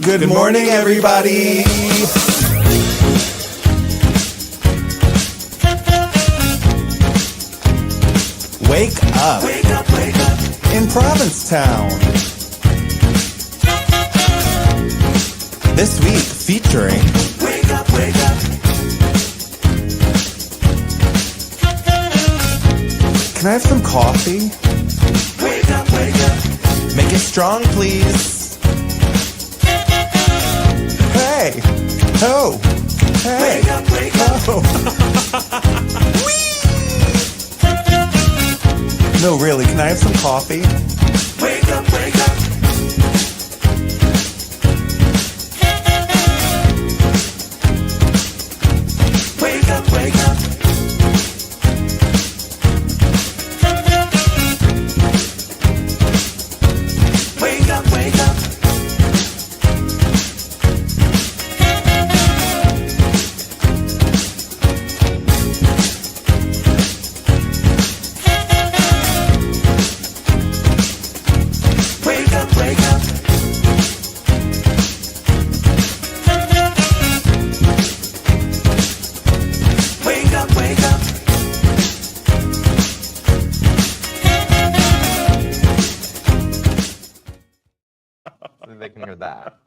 Good morning, everybody. Wake up. Wake up, wake up. In Provincetown. This week featuring Wake up, wake up. Can I have some coffee? Wake up, wake up. Make it strong, please. Hey. Oh. Hey. Wake up, wake up. Oh. No, really, can I have some coffee? Wake up, wake up. Wake up, wake up. Wake up, wake up. They can hear that.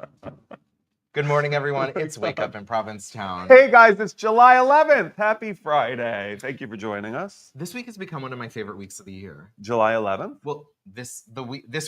Good morning, everyone. It's Wake Up in Provincetown. Hey guys, it's July 11th. Happy Friday. Thank you for joining us. This week has become one of my favorite weeks of the year. July 11th? Well, this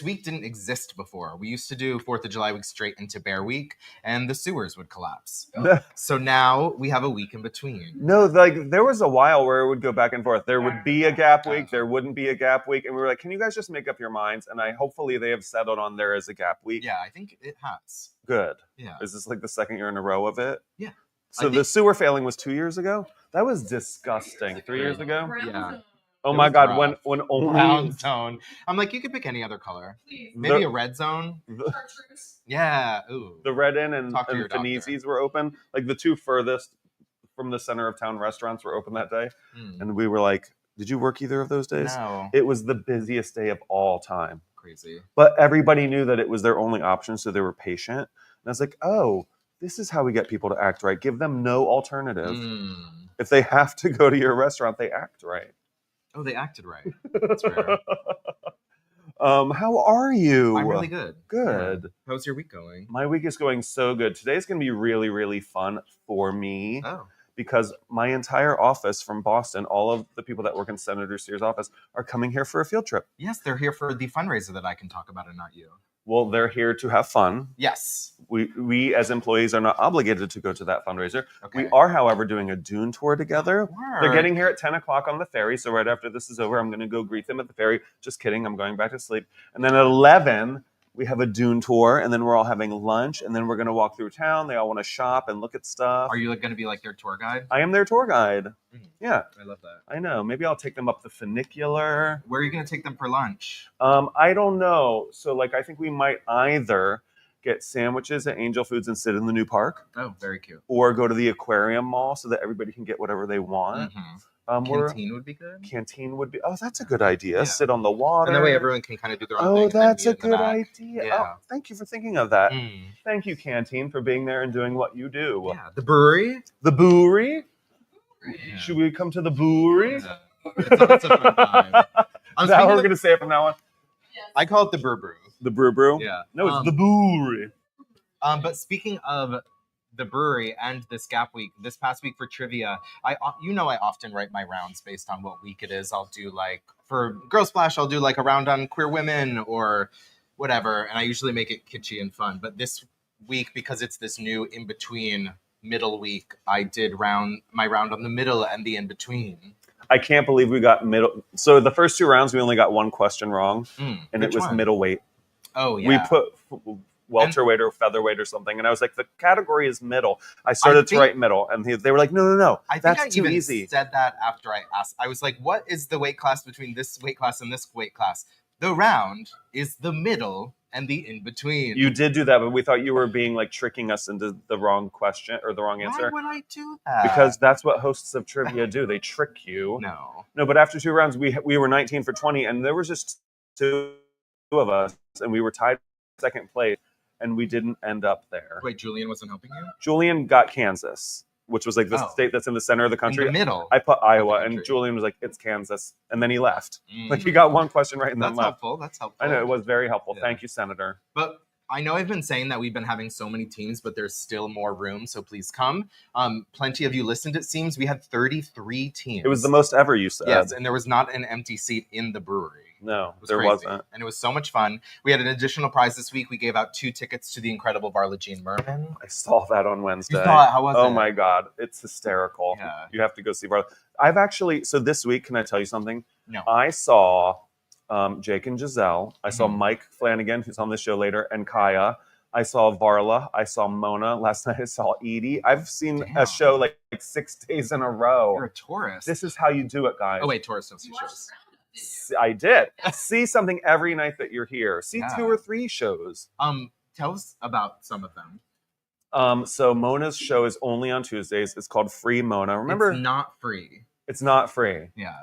week didn't exist before. We used to do 4th of July week straight into Bear Week, and the sewers would collapse. So now we have a week in between. No, like there was a while where it would go back and forth. There would be a gap week, there wouldn't be a gap week, and we were like, can you guys just make up your minds? And hopefully they have settled on there as a gap week. Yeah, I think it has. Good. Yeah. Is this like the second year in a row of it? Yeah. So the sewer failing was 2 years ago? That was disgusting. 3 years ago? Yeah. Oh my God, when only... Brown zone. I'm like, you could pick any other color. Please. Maybe a red zone. Chartreuse. Yeah. Ooh. The Red Inn and Talk to your doctor. Finesi's were open. Like the two furthest from the center of town restaurants were open that day. And we were like, did you work either of those days? No. It was the busiest day of all time. Crazy. But everybody knew that it was their only option, so they were patient. And I was like, oh, this is how we get people to act right. Give them no alternative. If they have to go to your restaurant, they act right. Oh, they acted right. That's rare. How are you? I'm really good. Good. Yeah. How's your week going? My week is going so good. Today's going to be really, really fun for me. Oh. Because my entire office from Boston, all of the people that work in Senator Sears' office are coming here for a field trip. Yes, they're here for the fundraiser that I can talk about and not you. Well, they're here to have fun. Yes. We as employees are not obligated to go to that fundraiser. Okay. We are, however, doing a dune tour together. Word. They're getting here at 10 o'clock on the ferry. So right after this is over, I'm going to go greet them at the ferry. Just kidding. I'm going back to sleep. And then at 11, we have a dune tour. And then we're all having lunch. And then we're going to walk through town. They all want to shop and look at stuff. Are you going to be like their tour guide? I am their tour guide. Yeah. I love that. I know. Maybe I'll take them up the funicular. Where are you going to take them for lunch? I don't know. So, I think we might either get sandwiches at Angel Foods and sit in the new park. Oh, very cute. Or go to the aquarium mall so that everybody can get whatever they want. Canteen would be good. Canteen would be. Oh, that's a good idea. Yeah. Sit on the water. And that way everyone can kind of do their own thing. Oh, and then that's meet a in the good back. idea. Yeah. Oh, thank you for thinking of that. Thank you, Canteen, for being there and doing what you do. Yeah. The brewery. The brewery. Yeah. Should we come to the brewery? Yeah. It's a fun time. Is that how we're going to say it from now on? Yes. I call it the brew. The brew? Yeah. No, it's the brewery. But speaking of the brewery and this gap week, this past week for trivia, I often write my rounds based on what week it is. I'll do for Girl Splash, I'll do a round on queer women or whatever. And I usually make it kitschy and fun. But this week, because it's this new in-between middle week, I did my round on the middle and the in-between. I can't believe we got middle. So the first two rounds, we only got one question wrong. And it was middleweight. Oh, yeah. We put welterweight or featherweight or something. And I was like, the category is middle. I started to write middle. And they were like, no. I think that's too even easy. Said that after I asked. I was like, what is the weight class between this weight class and this weight class? The round is the middle and the in-between. You did do that, but we thought you were being tricking us into the wrong question or the wrong answer. Why would I do that? Because that's what hosts of trivia do. They trick you. No, but after two rounds, we were 19 for 20, and there was just two of us, and we were tied second place. and we didn't end up there. Wait, Julian wasn't helping you? Julian got Kansas, which was like the Oh. state that's in the center of the country. In the middle. I put Iowa, country. and Julian was like, "It's Kansas," and then he left. Like he got one question right and then That's left. helpful. That's helpful. I know, it was very helpful. Yeah. Thank you, Senator. But I know I've been saying that we've been having so many teams, but there's still more room, so please come. Plenty of you listened, it seems. We had 33 teams. It was the most ever, you said. Yes, and there was not an empty seat in the brewery. No, It was there crazy. wasn't. And it was so much fun. We had an additional prize this week. We gave out 2 tickets to the incredible Varla Jean Merman. I saw that on Wednesday. You saw it? How was it? Oh my God. It's hysterical. Yeah. You have to go see Varla. I've actually, so this week, can I tell you something? No. I saw Jake and Giselle. I saw Mhm. Mike Flanigan, who's on the show later, and Kaya. I saw Varla. I saw Mona. Last night I saw Edie. I've seen Damn. a show like 6 days in a row. You're a tourist. This is how you do it, guys. Oh, wait, tourists don't see shows. I did. See something every night that you're here. See Yeah. 2 or 3 shows. Tell us about some of them. So Mona's show is only on Tuesdays. It's called Free Mona. Remember, It's not free. it's not free. Yeah.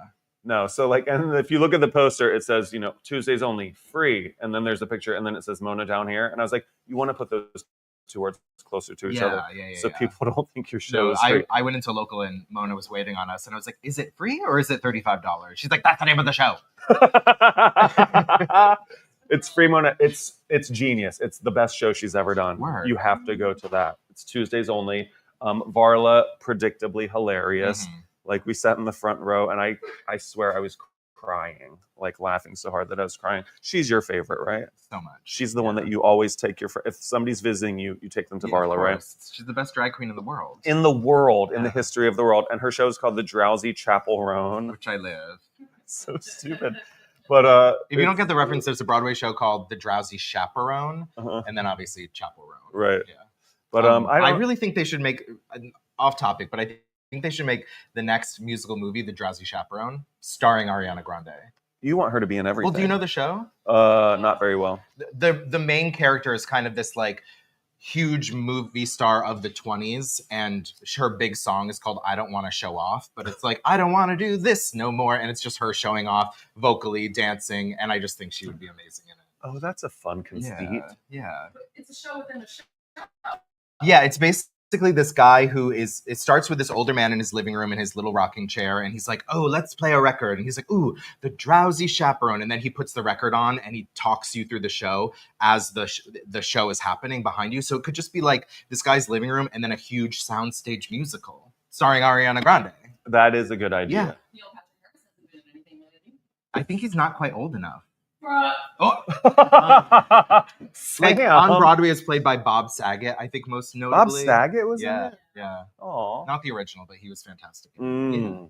No. So like, and if you look at the poster, it says, Tuesdays only, free. And then there's a picture, and then it says Mona down here. And I was like, you want to put those 2 words closer to each other, so people don't think your show No, is free. I went into local and Mona was waiting on us, and I was like, "Is it free or is it $35?" She's like, "That's the name of the show." It's Free Mona. It's genius. It's the best show she's ever done. Word. You have to go to that. It's Tuesdays only. Varla, predictably hilarious. Mhm. Like we sat in the front row, and I swear I was crying, like laughing so hard that I was crying. She's your favorite, right? So much. She's the one that you always take if somebody's visiting you, you take them to Varla, of right? course. She's the best drag queen in the world. In the world, in the Yeah. history of the world. And her show is called The Drowsy Chapel Roan. Which I live. So stupid. But If you don't get the reference, there's a Broadway show called The Drowsy Chaperone, uh and then obviously Chapel Roan. right. Yeah. But I really think they should make off topic, but I think they should make the next musical movie, The Drowsy Chaperone, starring Ariana Grande. you want her to be in everything. Well, do you know the show? Not very well. The main character is kind of this like huge movie star of the 20s, and her big song is called I Don't Want to Show Off, but it's like I don't want to do this no more, and it's just her showing off vocally, dancing, and I just think she would be amazing in it. Oh, that's a fun conceit. Yeah. It's a show within a show. Yeah, it's basically this guy it starts with this older man in his living room in his little rocking chair, and he's like, oh, let's play a record. And he's like, ooh, The Drowsy Chaperone. And then he puts the record on and he talks you through the show as the show is happening behind you. So it could just be like this guy's living room and then a huge soundstage musical starring Ariana Grande. That is a good idea. Yeah. Neil Patrick Harris hasn't been in anything lately. I think he's not quite old enough. Bruh. Oh, like Sam. on Broadway is played by Bob Saget, I think most Bob notably. Saget was Yeah, in it? yeah. Aw. Not the original, but he was fantastic. Mm.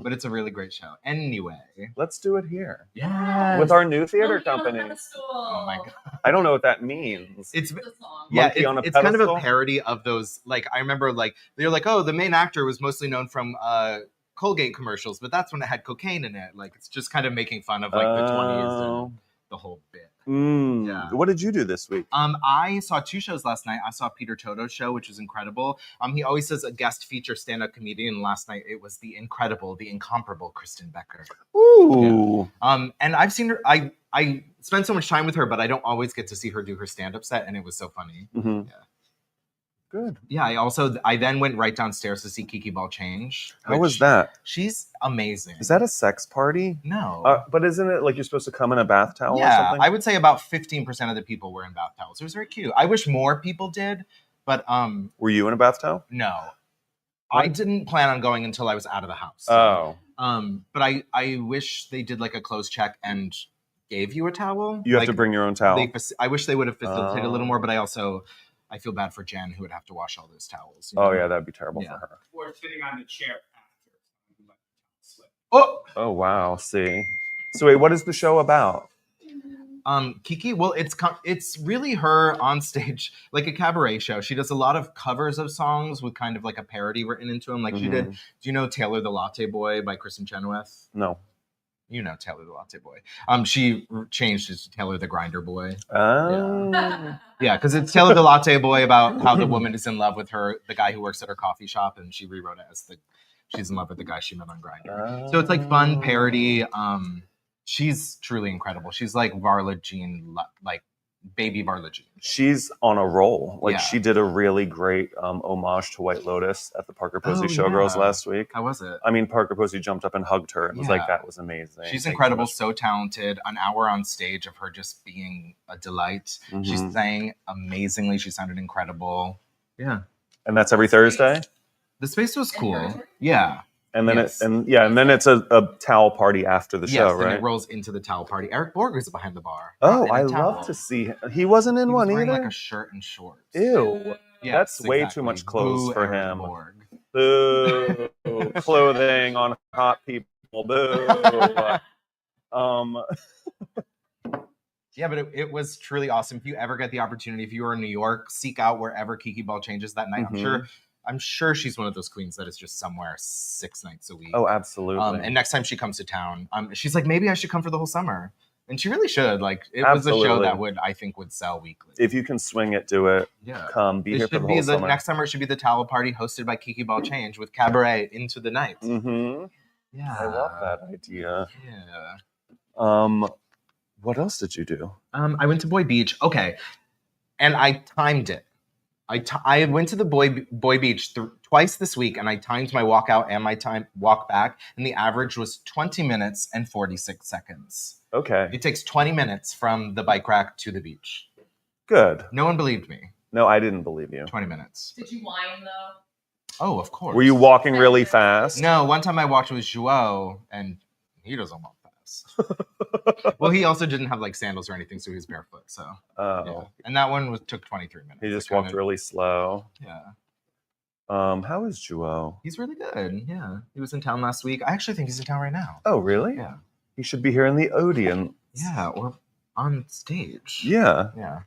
But it's a really great show. Anyway. Let's do it here. Yeah. With our new theater Monkey on a company. pedestal. Oh my god. I don't know what that means. It's It's a song. yeah, Monkey on a it's kind of a pedestal? parody of those. Like I remember, like they're like, oh, the main actor was mostly known from Colgate commercials, but that's when it had cocaine in it. Like it's just kind of making fun of like the 20s and the whole bit. Yeah. What did you do this week? I saw 2 shows last night. I saw Peter Toto's show, which was incredible. He always says a guest feature stand-up comedian. And last night it was the incredible, the incomparable Kristen Becker. Ooh. And I've seen her. I spent so much time with her, but I don't always get to see her do her stand-up set, and it was so funny. Mhm. Yeah. Good. Yeah, I then went right downstairs to see Kiki Ball Change. How was which- that? She's amazing. Is that a sex party? No. But isn't it like you're supposed to come in a bath towel or Yeah, something? I would say about 15% of the people were in bath towels. It was very cute. I wish more people did, but Were you in a bath towel? no. I didn't plan on going until I was out of the house. Oh. But I wish they did like a clothes check and gave you a towel. You have Like, to bring your own towel. I wish they would have facilitated a little Oh. more, but I feel bad for Jen who would have to wash all those towels. Oh, yeah, that'd be terrible Yeah. for her. Or sitting on the chair after. So let the slip. Oh, Oh, wow. See. So, wait, what is the show about? Kiki. Well, it's really her on stage, like a cabaret show. She does a lot of covers of songs with kind of like a parody written into them. Like she did. Mhm. Do you know Taylor the Latte Boy by Kristen Chenoweth? No. You know Taylor the Latte Boy. She changed it to Taylor the Grinder Boy. Oh. Yeah, because it's Taylor the Latte Boy about how the woman is in love with the guy who works at her coffee shop, and she rewrote it as she's in love with the guy she met on Grindr. So it's like fun parody. She's truly incredible. She's like Varla Jean, like baby Barligi. She's on a roll. Like Yeah. she did a really great homage to White Lotus at the Parker Posey Showgirls last week. How was it? I mean, Parker Posey jumped up and hugged her and was like, that was amazing. She's Thank incredible, you so talented. An hour on stage of her just being a delight. She sang amazingly. She sounded incredible. Yeah. And that's every Thursday? The space was cool. Yeah. And then it's a towel party after the show, right? And it rolls into the towel party. Eric Borg is behind the bar. Oh, I love to see him. He wasn't in one wearing either. like a shirt and shorts. Ew. Yes, that's way too much clothes Boo, for Eric him. Borg. Boo. Clothing on hot people. Boo. Yeah, but it was truly awesome. If you ever get the opportunity, if you are in New York, seek out wherever Kiki Ball changes that night. I'm sure she's one of those queens that is just somewhere 6 nights a week. Oh, absolutely. And next time she comes to town, she's like, maybe I should come for the whole summer. And she really should. Like, it was a show that I think would sell weekly. If you can swing it, do it. Yeah. Come, be here for the whole summer. Next summer, it should be the towel party hosted by Kiki Ball Change with cabaret into the night. Yeah. I love that idea. Yeah. What else did you do? I went to Boy Beach. Okay. And I timed it. I went to the Boy Beach twice this week, and I timed my walk out and my walk back, and the average was 20 minutes and 46 seconds. Okay. It takes 20 minutes from the bike rack to the beach. Good. No one believed me. No, I didn't believe you. 20 minutes. Did you whine though? Oh, of course. Were you walking really fast? No, one time I walked with Joao, and he doesn't walk fast. Well, he also didn't have like sandals or anything, so he was barefoot. So, yeah. And that one took 23 minutes. He just walked really slow. Yeah. How is Joao? He's really good. Yeah, he was in town last week. I actually think he's in town right now. Oh, really? Yeah. He should be here in the audience. Yeah, or on stage. Yeah. Yeah.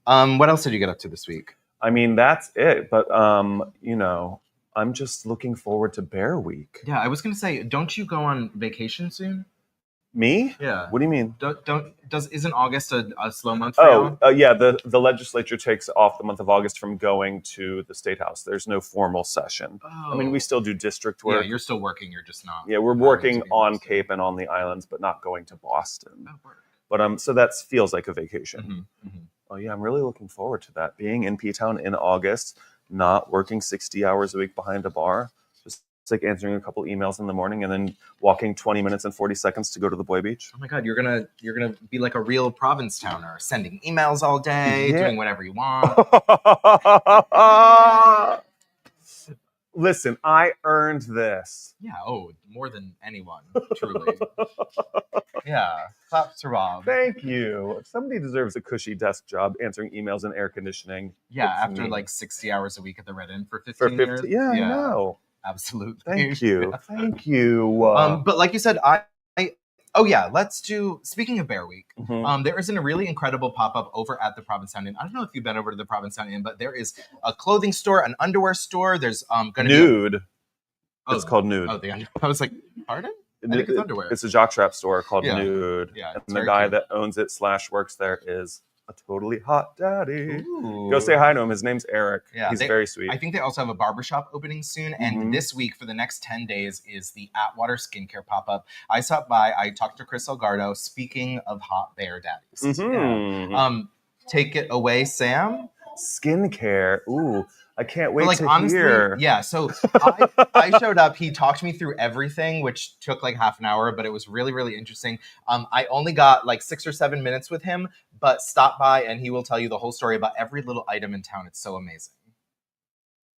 What else did you get up to this week? I mean, that's it. But I'm just looking forward to Bear Week. Yeah, I was gonna say, don't you go on vacation soon? Me? Yeah. What do you mean? Isn't August a slow month for you? Yeah. The legislature takes off the month of August from going to the State House. There's no formal session. Oh. I mean, we still do district work. Yeah, you're still working. You're just not. Yeah, we're working on Cape and on the islands, but not going to Boston. Oh, work. But so that feels like a vacation. Mm-hmm. Oh yeah, I'm really looking forward to that. Being in Ptown in August, not working 60 hours a week behind a bar. It's like answering a couple emails in the morning and then walking 20 minutes and 40 seconds to go to the Boy Beach. Oh my God, you're gonna be like a real Provincetowner, sending emails all day, doing whatever you want. Listen, I earned this. Yeah, more than anyone, truly. Yeah, claps to Rob. Thank you. Somebody deserves a cushy desk job answering emails and air conditioning. Yeah, after like 60 hours a week at the Red Inn for 15 years. Yeah, I know. Absolutely. Thank you. Thank you. But like you said, let's do, speaking of Bear Week, there is a really incredible pop-up over at the Provincetown Inn. I don't know if you've been over to the Provincetown Inn, but there is a clothing store, an underwear store. There's going to be Nude. It's called Nude. Oh, I was like, pardon? I think it's underwear. It's a jockstrap store called Nude. Yeah, and the guy that owns it / works there is a totally hot daddy. Ooh. Go say hi to him. His name's Eric. Yeah, he's very sweet. I think they also have a barbershop opening soon. And this week, for the next 10 days, is the Atwater skincare pop-up. I stopped by. I talked to Chris Salgardo. Speaking of hot bear daddies. Take it away, Sam. Skincare. Ooh, I can't wait to honestly, hear. Yeah, so I showed up. He talked me through everything, which took like half an hour, but it was really, really interesting. I only got like 6 or 7 minutes with him, but stop by and he will tell you the whole story about every little item in town. It's so amazing.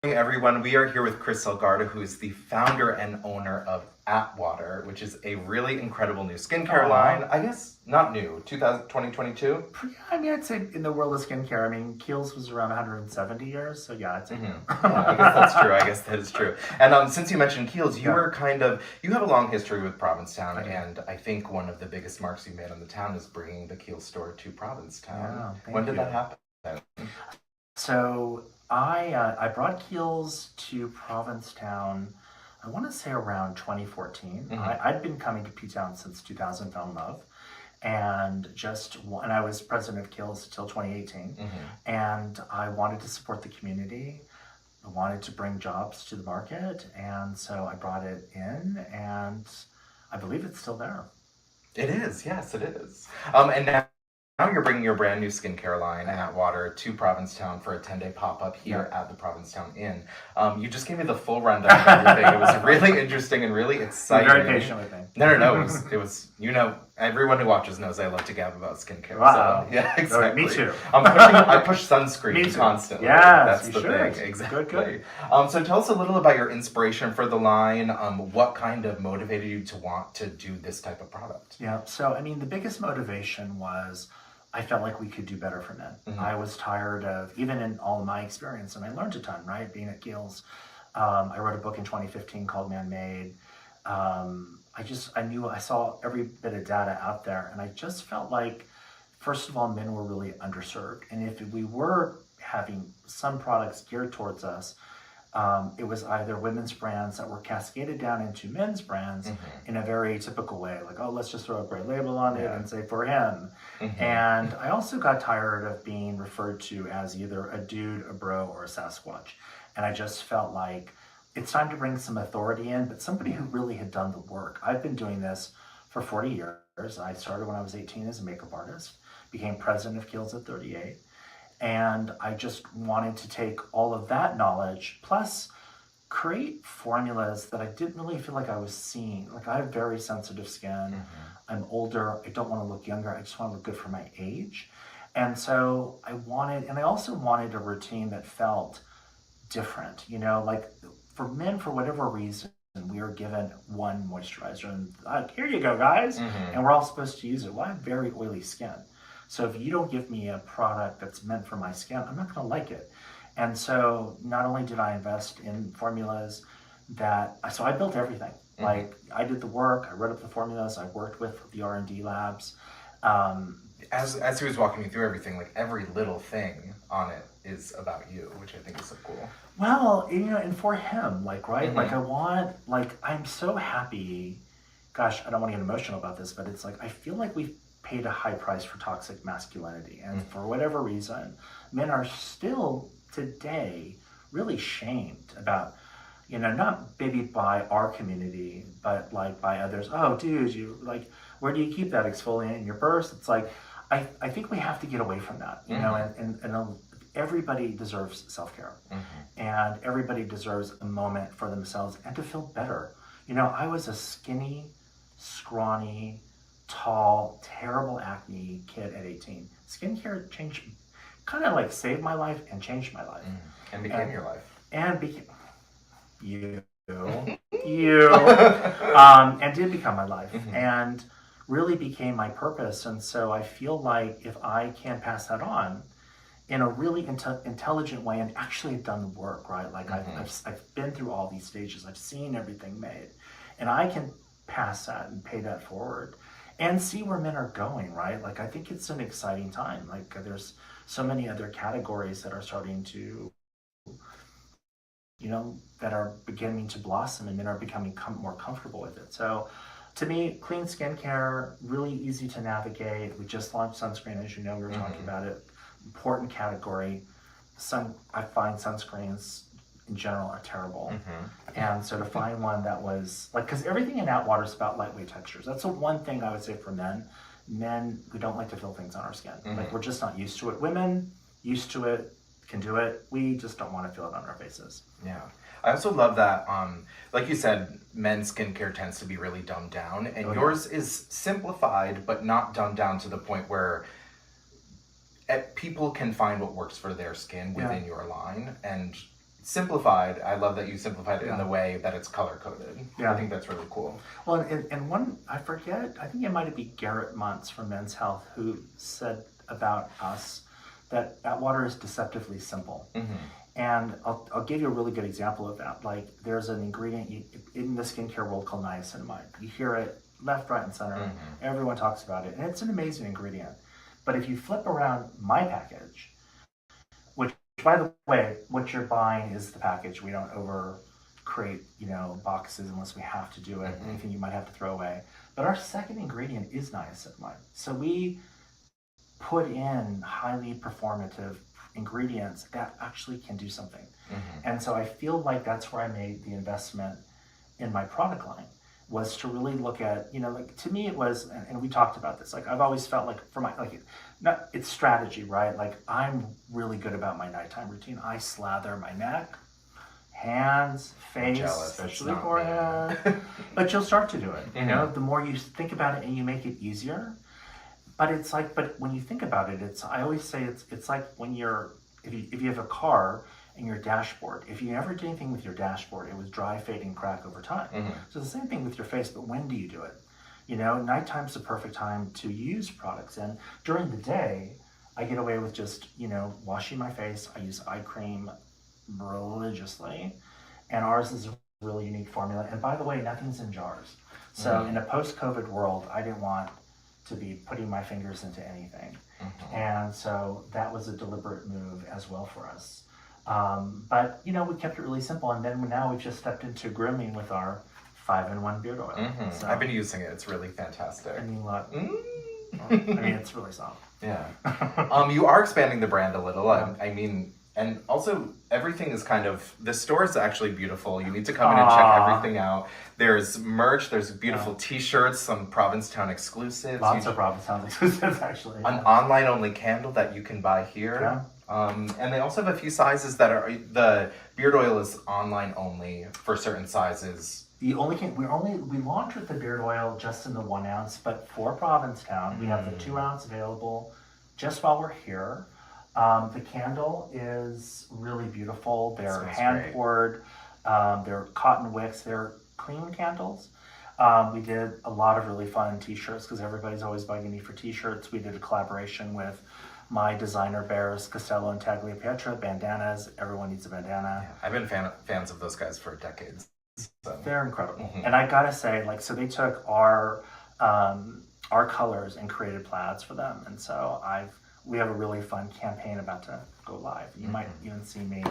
Hey everyone, we are here with Chris Salgardo, who is the founder and owner of Atwater, which is a really incredible new skincare line. I guess not new, 2022. I mean, I'd say in the world of skincare, I mean, Kiehl's was around 170 years, so yeah, it's Yeah, I guess that's true. I guess that is true. And since you mentioned Kiehl's, you have a long history with Provincetown, and I think one of the biggest marks you made on the town is bringing the Kiehl's store to Provincetown. Yeah, when did that happen? So I brought Kiehl's to Provincetown, I want to say around 2014. I'd been coming to Ptown since 2000, fell in love. And I was president of Kiehl's until 2018. And I wanted to support the community. I wanted to bring jobs to the market. And so I brought it in, and I believe it's still there. It is, yes, it is. And now you're bringing your brand new skincare line, Atwater, to Provincetown for a 10-day pop-up here at the Provincetown Inn. You just gave me the full rundown of everything. It was really interesting and really exciting. You're very patient with me. No. It was, everyone who watches knows I love to gab about skincare. Wow. So, yeah, exactly. Me too. I push sunscreen Me too. constantly. Yes, That's you the should. thing. Exactly. Good. So tell us a little about your inspiration for the line. What kind of motivated you to want to do this type of product? Yeah, so I mean, the biggest motivation was I felt like we could do better for men. Mm-hmm. I was tired of, even in all of my experience, and I learned a ton, right, being at Kiehl's. I wrote a book in 2015 called Man-Made. I saw every bit of data out there, and I just felt like, first of all, men were really underserved. And if we were having some products geared towards us, it was either women's brands that were cascaded down into men's brands in a very typical way, like, oh, let's just throw a gray label on it and say for him. And I also got tired of being referred to as either a dude, a bro, or a Sasquatch. And I just felt like it's time to bring some authority in, but somebody who really had done the work. I've been doing this for 40 years. I started when I was 18 as a makeup artist, became president of Kiehl's at 38. And I just wanted to take all of that knowledge, plus create formulas that I didn't really feel like I was seeing. Like, I have very sensitive skin. I'm older. I don't want to look younger. I just want to look good for my age. And so I also wanted a routine that felt different. Like for men, for whatever reason, we are given one moisturizer and here you go, guys. And we're all supposed to use it. Well, I have very oily skin. So if you don't give me a product that's meant for my skin, I'm not going to like it. And so not only did I invest in formulas so I built everything. Like, I did the work, I wrote up the formulas, I worked with the R&D labs. As he was walking me through everything, like every little thing on it is about you, which I think is so cool. Well, and for him, like, right? Like, I'm so happy. Gosh, I don't want to get emotional about this, but it's like, I feel like we've paid a high price for toxic masculinity. And for whatever reason, men are still today really shamed about, not maybe by our community, but like by others. Oh, dude, where do you keep that exfoliant in your purse? It's like, I think we have to get away from that, and everybody deserves self-care, and everybody deserves a moment for themselves and to feel better. I was a skinny, scrawny, tall, terrible acne kid at 18. Skincare kind of like saved my life and changed my life. And became your life. And became and did become my life and really became my purpose. And so I feel like if I can pass that on in a really intelligent way and actually have done the work, right? Like I've been through all these stages. I've seen everything made, and I can pass that and pay that forward and see where men are going, right? Like, I think it's an exciting time. Like, there's so many other categories that are starting to, that are beginning to blossom, and men are becoming more comfortable with it. So to me, clean skincare, really easy to navigate. We just launched sunscreen, as you know, we were talking about it. Important category. I find sunscreens in general are terrible. And so to find one that was like, because everything in Atwater is about lightweight textures. That's the one thing I would say for men. Men, we don't like to feel things on our skin. Like, we're just not used to it. Women, used to it, can do it. We just don't want to feel it on our faces. Yeah. I also love that, like you said, men's skincare tends to be really dumbed down, and yours is simplified, but not dumbed down to the point where people can find what works for their skin within your line. And simplified, I love that you simplified it in the way that it's color-coded. I think that's really cool. Well, and one, I forget, I think it might be Garrett Muntz from Men's Health who said about us that Atwater is deceptively simple. And I'll give you a really good example of that. Like, there's an ingredient in the skincare world called niacinamide. You hear it left, right, and center. Everyone talks about it, and it's an amazing ingredient. But if you flip around my package, which, by the way, what you're buying is the package. We don't create boxes unless we have to do it. Anything you might have to throw away. But our second ingredient is niacinamide. So we put in highly performative ingredients that actually can do something. And so I feel like that's where I made the investment in my product line, was to really look at, like to me it was, and we talked about this, like I've always felt like for my, like, it's strategy, right? Like I'm really good about my nighttime routine. I slather my neck, hands, face, especially forehead. But you'll start to do it, the more you think about it and you make it easier. But it's like, but when you think about it, I always say it's like when if you have a car and your dashboard, if you ever did anything with your dashboard, it was dry, fading, crack over time. So the same thing with your face, but when do you do it? Nighttime's the perfect time to use products. And during the day, I get away with just, washing my face. I use eye cream religiously. And ours is a really unique formula. And by the way, nothing's in jars. So in a post-COVID world, I didn't want to be putting my fingers into anything. And so that was a deliberate move as well for us. But, we kept it really simple. And then now we've just stepped into grooming with our 5-in-1 beard oil. So, I've been using it. It's really fantastic. I mean, look. It's really soft. Yeah. You are expanding the brand a little. I mean, and also everything is the store is actually beautiful. You need to come in and check everything out. There's merch, there's beautiful t-shirts, some Provincetown exclusives. Lots of Provincetown exclusives, actually. An online only candle that you can buy here. And they also have a few sizes that are, the beard oil is online only for certain sizes. The only we launched with the beard oil just in the 1 ounce, but for Provincetown, we have the 2 ounce available just while we're here. The candle is really beautiful. They're hand poured. They're cotton wicks. They're clean candles. We did a lot of really fun t-shirts because everybody's always bugging me for t-shirts. We did a collaboration with my designer bears, Costello and Tagliapietra, bandanas. Everyone needs a bandana. Yeah, I've been fans of those guys for decades. So. They're incredible. And I gotta say, so they took our colors and created plaids for them. And so we have a really fun campaign about to go live. You might even see me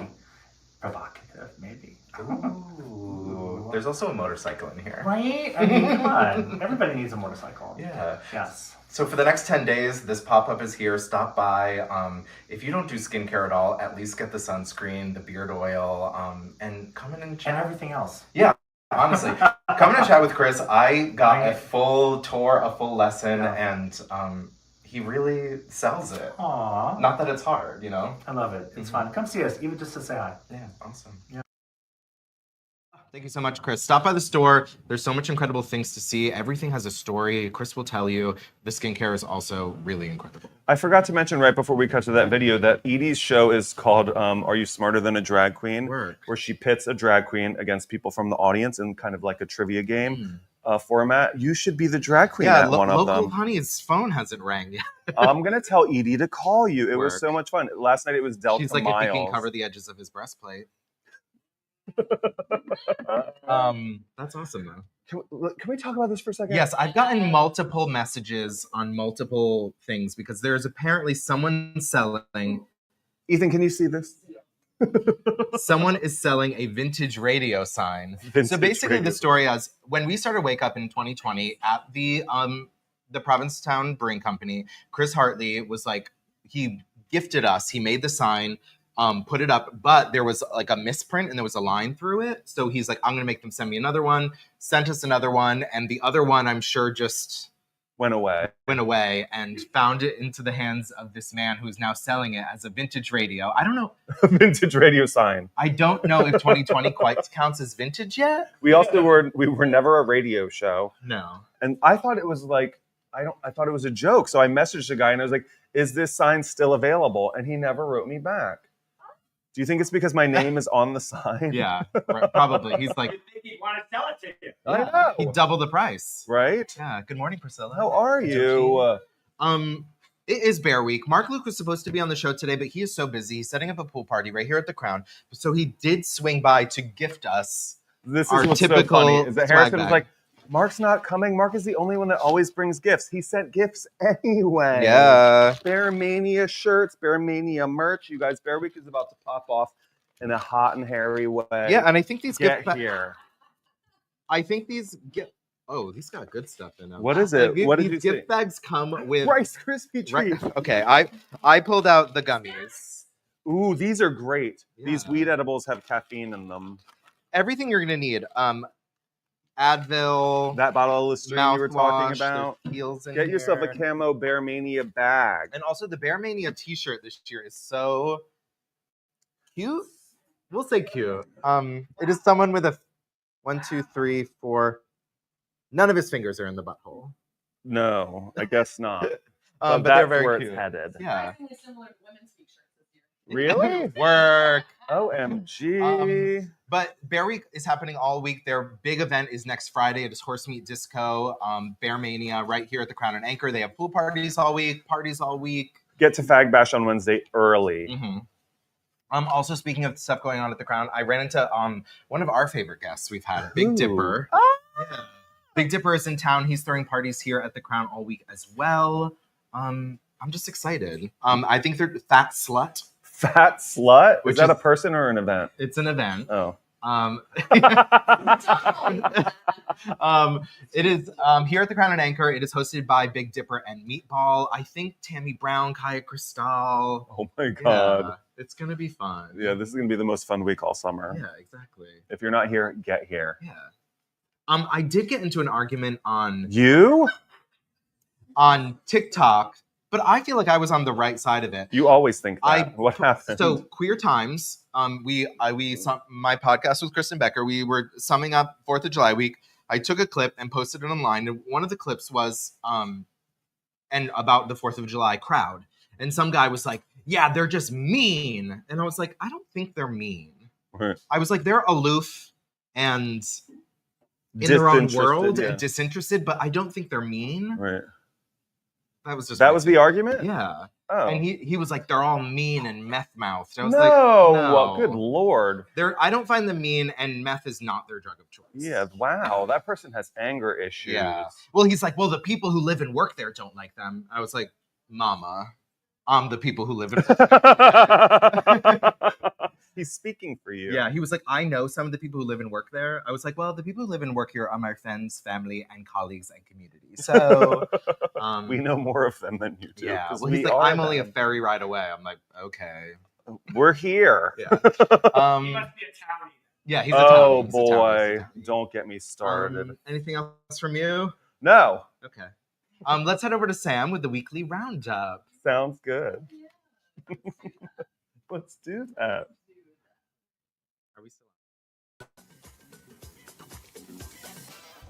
provocative, maybe. Ooh. There's also a motorcycle in here. Right? I mean, come on. Everybody needs a motorcycle. Yeah. Yes. So for the next 10 days, this pop-up is here. Stop by. If you don't do skincare at all, at least get the sunscreen, the beard oil, and come in and chat. And everything else. Yeah. Honestly, come in and chat with Chris. I got a full tour, a full lesson, and he really sells it. Aww. Not that it's hard, I love it. It's fun. Come see us, even just to say hi. Yeah, awesome. Yeah. Thank you so much, Chris. Stop by the store. There's so much incredible things to see. Everything has a story. Chris will tell you. The skincare is also really incredible. I forgot to mention right before we cut to that video that Edie's show is called Are You Smarter Than a Drag Queen? Where she pits a drag queen against people from the audience in kind of like a trivia game format. You should be the drag queen at one of them. Local Honey's phone hasn't rang yet. I'm going to tell Edie to call you. It was so much fun. Last night it was Delta She's like, Miles. if he can cover the edges of his breastplate. That's awesome though. Can we talk about this for a second? Yes, I've gotten multiple messages on multiple things because there's apparently someone selling. Ethan, can you see this? Someone is selling a vintage radio sign. So basically the story is when we started Wake Up in 2020 at the Provincetown Brewing Company, Chris Hartley was like, he gifted us, he made the sign, put it up, but there was like a misprint and there was a line through it. So he's like, I'm going to make them send me another one, sent us another one. And the other one, I'm sure just went away and found it into the hands of this man who's now selling it as a vintage radio. I don't know. A vintage radio sign. I don't know if 2020 quite counts as vintage yet. We were never a radio show. No. And I thought it was like, I thought it was a joke. So I messaged the guy and I was like, is this sign still available? And he never wrote me back. Do you think it's because my name is on the sign? Yeah, probably. He's like, You think he'd want to sell it to you? I know. He doubled the price. Right? Yeah. Good morning, Priscilla. How are you? It is Bear Week. Mark Louque was supposed to be on the show today, but he is so busy. He's setting up a pool party right here at the Crown. So he did swing by to gift us This our is what's so typical funny. Is that swag Harrison was bag. like, Mark's not coming. Mark is the only one that always brings gifts. He sent gifts anyway. Yeah. Bear Mania shirts, Bear Mania merch. You guys, Bear Week is about to pop off in a hot and hairy way. Yeah, and I think these Get here. I think these gift. Oh, these got good stuff in them. What is it? Like, What did these you gift say? bags come with Rice Krispie treats. Okay, I pulled out the gummies. Ooh, these are great. These Yeah. weed edibles have caffeine in them. Everything you're gonna need. Advil, That bottle of Listerine you were talking mouthwash, about. there's Heels in Get yourself a here. camo Bear Mania bag. And also the Bear Mania t-shirt this year is so cute. We'll say cute. It is someone with a 1, 2, 3, 4. None of his fingers are in the butthole. No, I guess not. But that's they're very where cute. it's headed. Yeah. Surprisingly similar to women's t-shirts this year. Really? Work. OMG. But Bear Week is happening all week. Their big event is next Friday. It is Horse Meat Disco, Bear Mania, right here at the Crown and Anchor. They have pool parties all week. Get to Fag Bash on Wednesday early. Mm-hmm. Also, speaking of stuff going on at the Crown, I ran into one of our favorite guests we've had, Big Ooh. Dipper. Yeah. Big Dipper is in town. He's throwing parties here at the Crown all week as well. I'm just excited. I think they're Fat Slut. Fat Slut? Which Is that is- a person or an event? It's an event. Oh. It is here at the Crown and Anchor. It is hosted by Big Dipper and Meatball. I think Tammy Brown, Kaya Cristal. Oh my God. Yeah, it's gonna be fun. Yeah, this is going to be the most fun week all summer. Yeah, exactly. If you're not here, get here. Yeah. I did get into an argument on You? TikTok, but I feel like I was on the right side of it. You always think that. What happened? So Queer Times, my podcast with Kristen Becker, we were summing up 4th of July week. I took a clip and posted it online, and one of the clips was and about the 4th of July crowd. And some guy was like, yeah, they're just mean. And I was like, I don't think they're mean. Right. I was like, they're aloof and in their own world yeah. and disinterested, but I don't think they're mean. Right. That was just That was the argument? yeah. Oh. And he was like, they're all mean and meth mouthed. I was no. like, no. Well, good Lord. I don't find them mean, and meth is not their drug of choice. Yeah, wow. That person has anger issues. Yeah. Well, he's like, well, the people who live and work there don't like them. I was like, Mama, the people who live and He's speaking for you. Yeah, he was like, I know some of the people who live and work there. I was like, well, the people who live and work here are my friends, family, and colleagues and community. So we know more of them than you do. yeah. 'cause Well, he's we like, are I'm only a them. ferry ride away. I'm like, okay. We're here. Yeah. He must be a townie. Yeah, he's a Oh townie. He's a townie. boy. He's a townie. Don't get me started. Anything else from you? No. Okay. Let's head over to Sam with the weekly roundup. Sounds good. Let's do that. Are we still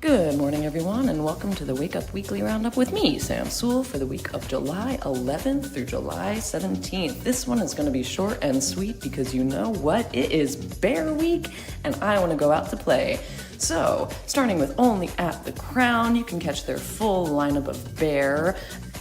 Good morning, everyone, and welcome to the Wake Up Weekly Roundup with me, Sam Sewell, for the week of July 11th through July 17th. This one is going to be short and sweet because you know what? It is Bear Week, and I want to go out to play. So, starting with only at the Crown, you can catch their full lineup of bear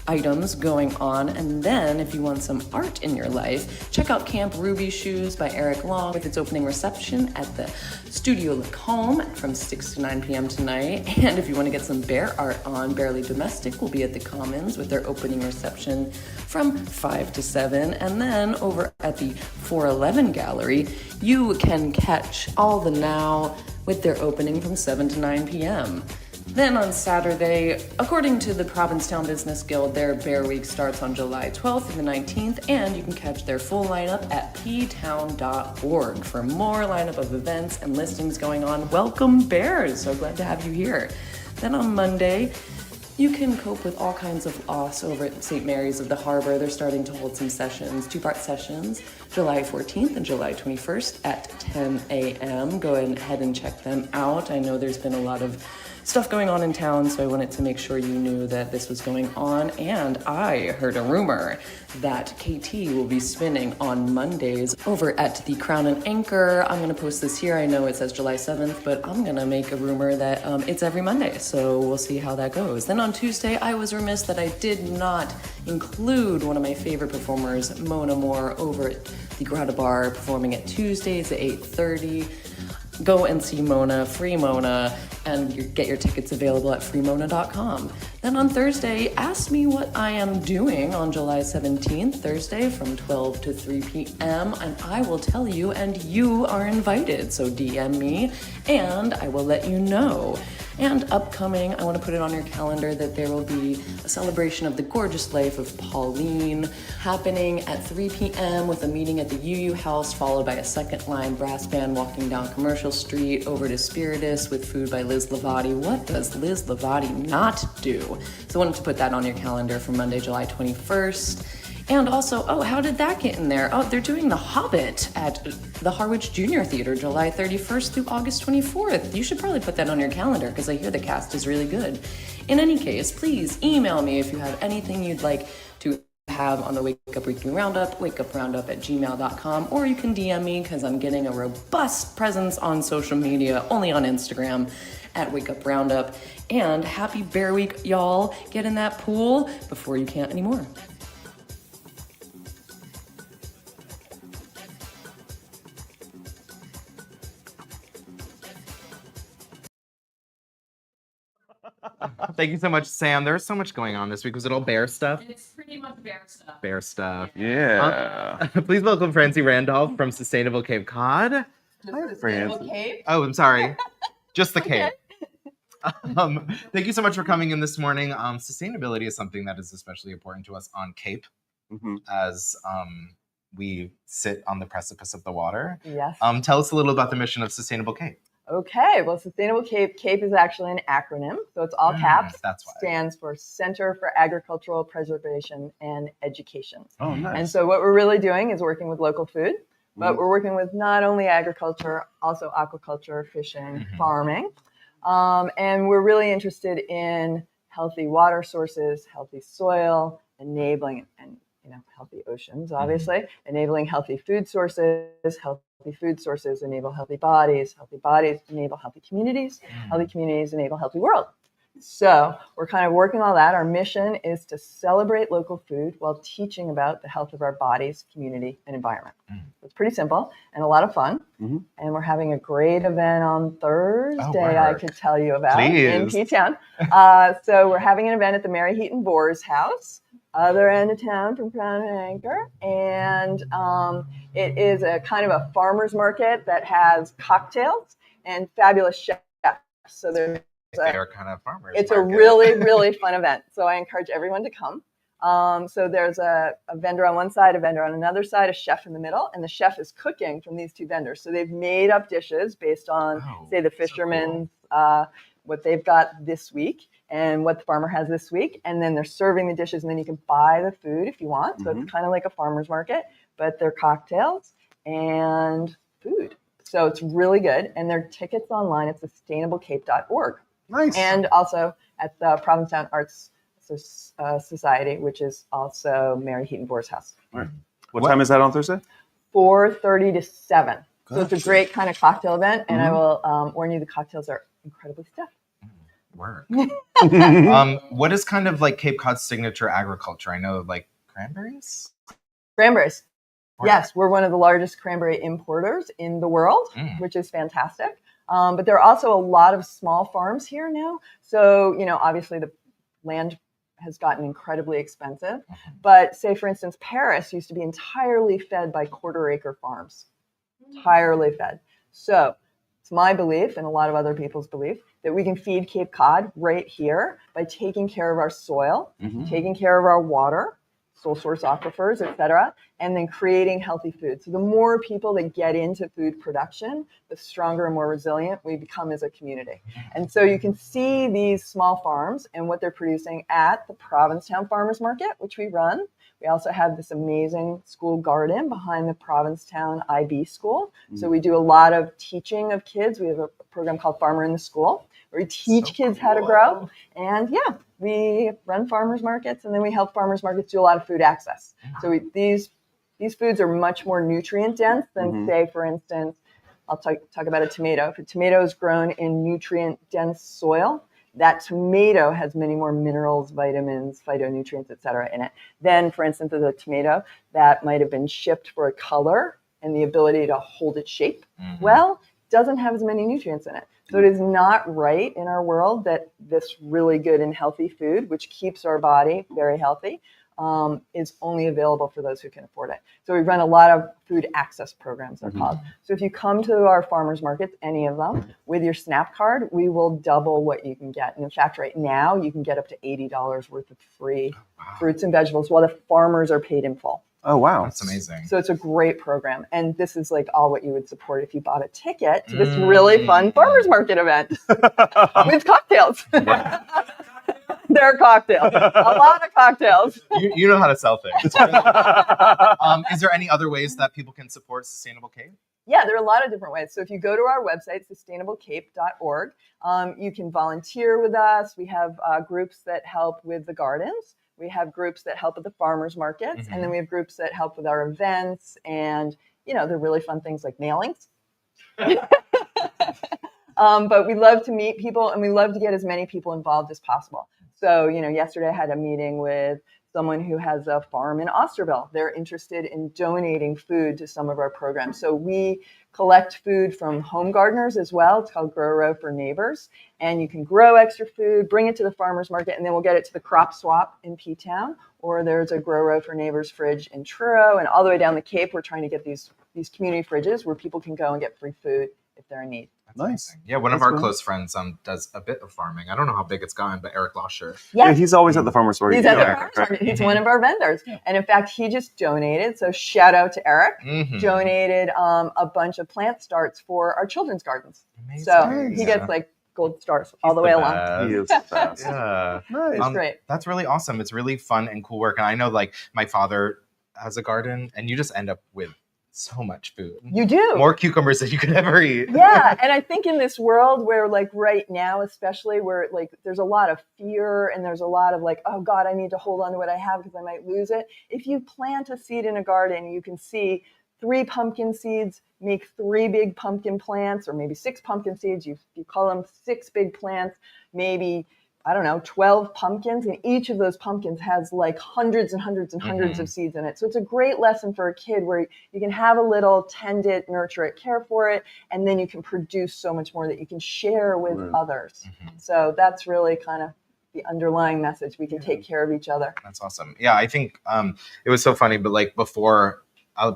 items going on, and then if you want some art in your life, check out Camp Ruby Shoes by Eric Long with its opening reception at the Studio Lacombe from 6 to 9 p.m. tonight. And if you want to get some bear art on, Barely Domestic will be at the Commons with their opening reception from 5 to 7. And then over at the 411 Gallery, you can catch All the Now with their opening from 7 to 9 p.m. Then on Saturday, according to the Provincetown Business Guild, their Bear Week starts on July 12th through the 19th, and you can catch their full lineup at ptown.org. For more lineup of events and listings going on, welcome Bears! So glad to have you here. Then on Monday, you can cope with all kinds of loss over at St. Mary's of the Harbor. They're starting to hold some sessions, 2-part sessions, July 14th and July 21st at 10 a.m. Go ahead and check them out. I know there's been a lot of stuff going on in town, so I wanted to make sure you knew that this was going on. And I heard a rumor that KT will be spinning on Mondays over at the Crown and Anchor. I'm going to post this here. I know it says July 7th, but I'm going to make a rumor that it's every Monday, so we'll see how that goes. Then on Tuesday, I was remiss that I did not include one of my favorite performers, Mona Moore, over at the Grotto Bar, performing at Tuesdays at 8:30. Go and see Mona, free Mona, and you get your tickets available at freemona.com. Then on Thursday, ask me what I am doing on July 17th, Thursday from 12 to 3 p.m., and I will tell you, and you are invited. So DM me, and I will let you know. And upcoming, I want to put it on your calendar that there will be a celebration of the gorgeous life of Pauline happening at 3 p.m. with a meeting at the UU House, followed by a second line brass band walking down Commercial Street over to Spiritus with food by Liz Lavati. What does Liz Lavati not do? So I wanted to put that on your calendar for Monday, July 21st. And also, how did that get in there? Oh, they're doing The Hobbit at the Harwich Junior Theater, July 31st through August 24th. You should probably put that on your calendar because I hear the cast is really good. In any case, please email me if you have anything you'd like to have on the Wake Up Weekly Roundup, wakeuproundup@gmail.com, or you can DM me because I'm getting a robust presence on social media, only on Instagram, at Wake Up Roundup. And happy Bear Week, y'all. Get in that pool before you can't anymore. Thank you so much, Sam. There's so much going on this week. Was it all bear stuff? It's pretty much bear stuff. Bear stuff. Yeah. Please welcome Francie Randolph from Sustainable Cape Cod. Hi, Francie. Cape. Oh, I'm sorry. Just the Cape. Thank you so much for coming in this morning. Sustainability is something that is especially important to us on Cape as we sit on the precipice of the water. Yes. Tell us a little about the mission of Sustainable Cape. Okay, well, Sustainable Cape, CAPE is actually an acronym, so it's all caps. That's why. Stands for Center for Agricultural Preservation and Education. Oh, nice. And so what we're really doing is working with local food, but we're working with not only agriculture, also aquaculture, fishing, farming. And we're really interested in healthy water sources, healthy soil, enabling, and healthy oceans, obviously, enabling healthy food sources. Healthy food sources enable healthy bodies enable healthy communities enable healthy world. So we're kind of working all that. Our mission is to celebrate local food while teaching about the health of our bodies, community, and environment. It's pretty simple and a lot of fun. And we're having a great event on Thursday, I could tell you about, in Ptown. So we're having an event at the Mary Heaton Boers House, other end of town from Crown and Anchor. And it is a kind of a farmer's market that has cocktails and fabulous chefs. So there's They are kind of farmers. It's a really, really fun event. So I encourage everyone to come. So there's a vendor on one side, a vendor on another side, a chef in the middle, and the chef is cooking from these two vendors. So they've made up dishes based on, say, the fisherman's, what they've got this week and what the farmer has this week. And then they're serving the dishes, and then you can buy the food if you want. So it's kind of like a farmer's market, but they're cocktails and food. So it's really good. And their tickets online at sustainablecape.org. Nice. And also at the Provincetown Arts Society, which is also Mary Heaton Boers House. Right. What time is that on Thursday? 4:30 to 7. So it's a great kind of cocktail event, and I will warn you, the cocktails are incredibly stiff. Work. What is kind of like Cape Cod's signature agriculture? I know like cranberries? Cranberries. Yes, we're one of the largest cranberry importers in the world, which is fantastic. But there are also a lot of small farms here now. So, obviously the land has gotten incredibly expensive. But say, for instance, Paris used to be entirely fed by quarter-acre farms. Entirely fed. So it's my belief, and a lot of other people's belief, that we can feed Cape Cod right here by taking care of our soil, taking care of our water, sole source aquifers, et cetera, and then creating healthy food. So the more people that get into food production, the stronger and more resilient we become as a community. And so you can see these small farms and what they're producing at the Provincetown Farmers Market, which we run. We also have this amazing school garden behind the Provincetown IB school. So we do a lot of teaching of kids. We have a program called Farmer in the School, where we teach kids how to grow. And we run farmers markets, and then we help farmers markets do a lot of food access. So these foods are much more nutrient dense than, say, for instance, I'll talk about a tomato. If a tomato is grown in nutrient dense soil, that tomato has many more minerals, vitamins, phytonutrients, et cetera, in it than, for instance, a tomato that might have been shipped for a color and the ability to hold its shape. Well, doesn't have as many nutrients in it. So it is not right in our world that this really good and healthy food, which keeps our body very healthy, is only available for those who can afford it. So we run a lot of food access programs, they're called. So if you come to our farmers markets, any of them, with your SNAP card, we will double what you can get. And in fact, right now, you can get up to $80 worth of free fruits and vegetables while the farmers are paid in full. Oh, wow. That's amazing. So it's a great program. And this is like all what you would support if you bought a ticket to this really fun farmers market event with cocktails. There are cocktails, a lot of cocktails. You know how to sell things. Is there any other ways that people can support Sustainable Cape? Yeah, there are a lot of different ways. So if you go to our website, sustainablecape.org, you can volunteer with us. We have groups that help with the gardens. We have groups that help with the farmers markets. And then we have groups that help with our events. And, they're really fun things like mailings. But we love to meet people and we love to get as many people involved as possible. So, yesterday I had a meeting with someone who has a farm in Osterville. They're interested in donating food to some of our programs. So we collect food from home gardeners as well. It's called Grow a Row for Neighbors. And you can grow extra food, bring it to the farmer's market, and then we'll get it to the crop swap in Ptown. Or there's a Grow a Row for Neighbors fridge in Truro. And all the way down the Cape, we're trying to get these community fridges where people can go and get free food if they're in need. Nice. Yeah, one of our close friends does a bit of farming. I don't know how big it's gotten, but Eric Losher. Yeah, he's always at the farmer's market. He's at the farmer's market. He's one of our vendors. And in fact, he just donated, so shout out to Eric, donated a bunch of plant starts for our children's gardens. Amazing. So he gets like gold stars all the way along. He is the best. Yeah. Nice. It's great. That's really awesome. It's really fun and cool work. And I know like my father has a garden and you just end up with so much food. You do. More cucumbers than you could ever eat. Yeah, and I think in this world where like right now especially where like there's a lot of fear and there's a lot of like, oh God, I need to hold on to what I have because I might lose it. If you plant a seed in a garden, you can see 3 pumpkin seeds make 3 big pumpkin plants, or maybe 6 pumpkin seeds. You call them 6 big plants, maybe 12 pumpkins, and each of those pumpkins has like hundreds and hundreds and hundreds of seeds in it. So it's a great lesson for a kid where you can have a little, tend it, nurture it, care for it, and then you can produce so much more that you can share with others. So that's really kind of the underlying message. We can take care of each other. That's awesome. Yeah, I think it was so funny, but like before,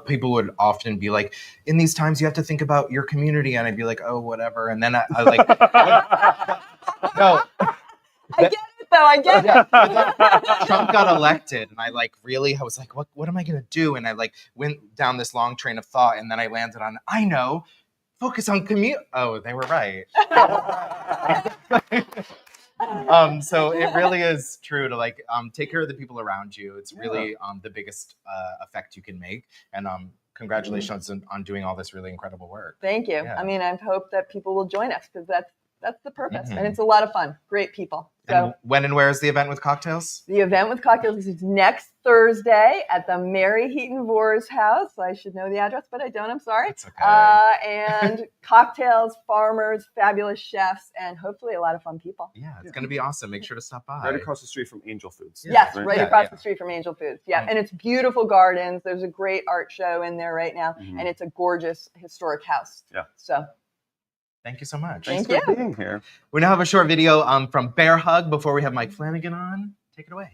people would often be like, in these times you have to think about your community, and I'd be like, oh, whatever. And then I like, no. I get it though. I get it. Trump got elected, and I was like, what am I gonna do? And I like went down this long train of thought, and then I landed on, I know, focus on community. Oh, they were right. So it really is true to like take care of the people around you. It's really the biggest effect you can make. And congratulations on doing all this really incredible work. Thank you. Yeah. I mean, I hope that people will join us because that's the purpose, and it's a lot of fun. Great people. So and when and where is the event with cocktails? the event with cocktails is next Thursday at the Mary Heaton Vores house. I should know the address, but I don't. I'm sorry. It's okay. And cocktails, farmers, fabulous chefs, and hopefully a lot of fun people. Yeah, it's going to be awesome. Make sure to stop by. Right across the street from Angel Foods. Yes, right? right Yeah, across yeah. the street from Angel Foods. Yeah, and it's beautiful gardens. There's a great art show in there right now, and it's a gorgeous historic house. Yeah. So Thank you so much. Thank Thanks you. for being here. We now have a short video from Bear Hug before we have Mike Flanigan on. Take it away.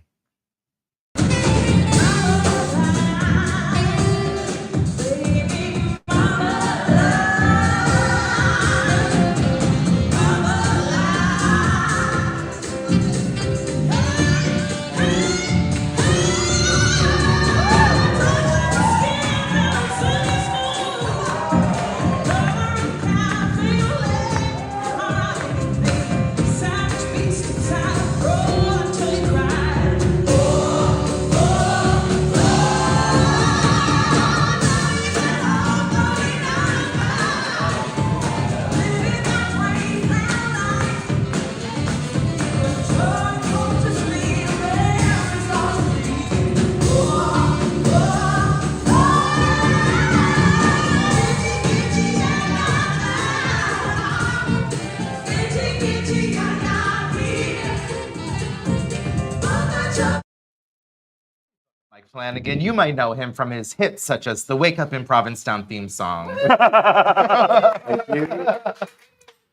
Mike Flanigan, you might know him from his hits such as the Wake Up in Provincetown theme song. Thank you.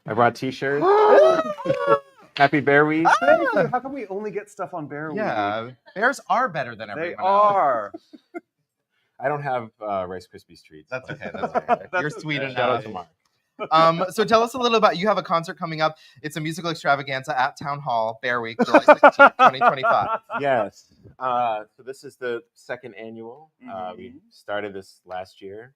I brought t-shirts. Happy Bear Week. Thank you. How come we only get stuff on Bear Week? Yeah, bears are better than everyone They else. are. I don't have Rice Krispies treats. That's okay. That's okay. You're That's sweet okay. Shout out enough. to Mark. So tell us a little about, you have a concert coming up. It's a musical extravaganza at Town Hall, Bear Week, July 16th, 2025. Yes. So this is the second annual. Mhm. We started this last year,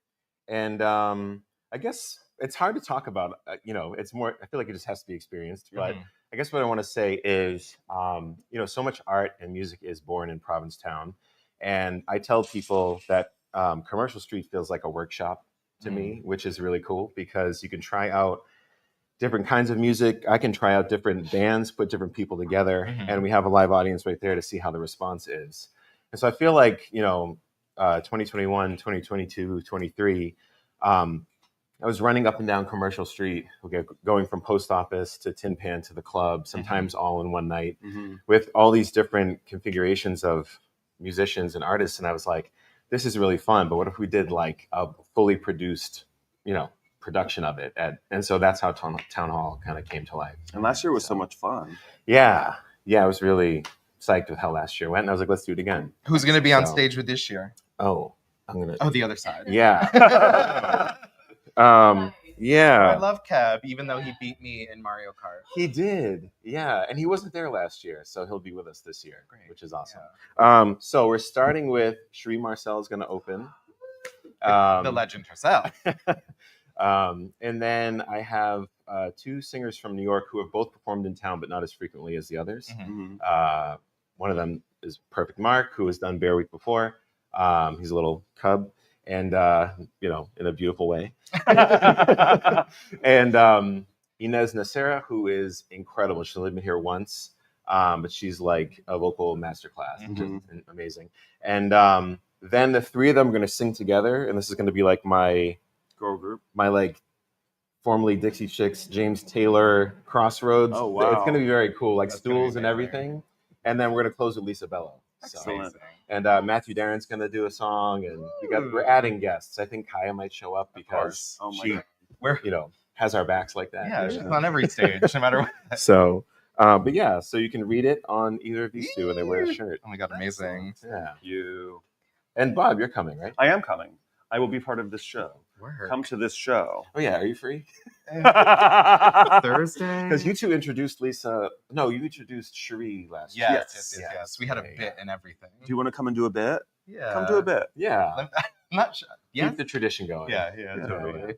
and I guess it's hard to talk about. It's more. I feel like it just has to be experienced. But Mhm. I guess what I want to say is, so much art and music is born in Provincetown, and I tell people that Commercial Street feels like a workshop to me, which is really cool because you can try out different kinds of music. I can try out different bands, put different people together, and we have a live audience right there to see how the response is. And so I feel like, 2021, 2022, 23, I was running up and down Commercial Street, going from post office to Tin Pan to the club, sometimes all in one night, with all these different configurations of musicians and artists. And I was like, this is really fun, but what if we did like a fully produced, production of it? And so that's how Town Hall kind of came to life. And last year was so much fun. Yeah. I was really psyched with how last year went. And I was like, let's do it again. Who's going to be on So- stage with this year? Oh, I'm going to. Oh, the other side. Yeah. I Yeah. love Kev, even though he beat me in Mario Kart. He did. Yeah. And he wasn't there last year, so he'll be with us this year, Great. which is awesome. So we're starting with Cherie Marcel is going to open. The legend herself. And then I have two singers from New York who have both performed in town, but not as frequently as the others. One of them is Perfect Mark, who has done Bear Week before. He's a little cub, and in a beautiful way. And Inez Nacera, who is incredible. She's only been here once, but she's like a vocal masterclass, which is amazing. And then the three of them are going to sing together, and this is going to be like my Girl group. formerly Dixie Chicks, James Taylor Crossroads. Oh, wow. It's going to be very cool, like That's gonna be stools and amazing. everything. And then we're going to close with Lisa Bello. So. Excellent. And Matthew Darren's going to do a song, and we're adding guests. I think Kaya might show up because Oh my she, God. has our backs like that. Yeah, she's on every stage, no matter what. So, but yeah, so you can read it on either of these two, and they wear a shirt. Oh my God, amazing. Yeah. You. And Bob, you're coming, right? I am coming. I will be part of this show. Come to this show. Oh yeah, are you free? Thursday? Because you two introduced Lisa. No, you introduced Cherie last year. Yes. We had a bit and everything. Do you want to come and do a bit? Yeah. Come do a bit. Yeah. I'm not sure. Yeah. Keep the tradition going. Yeah, totally.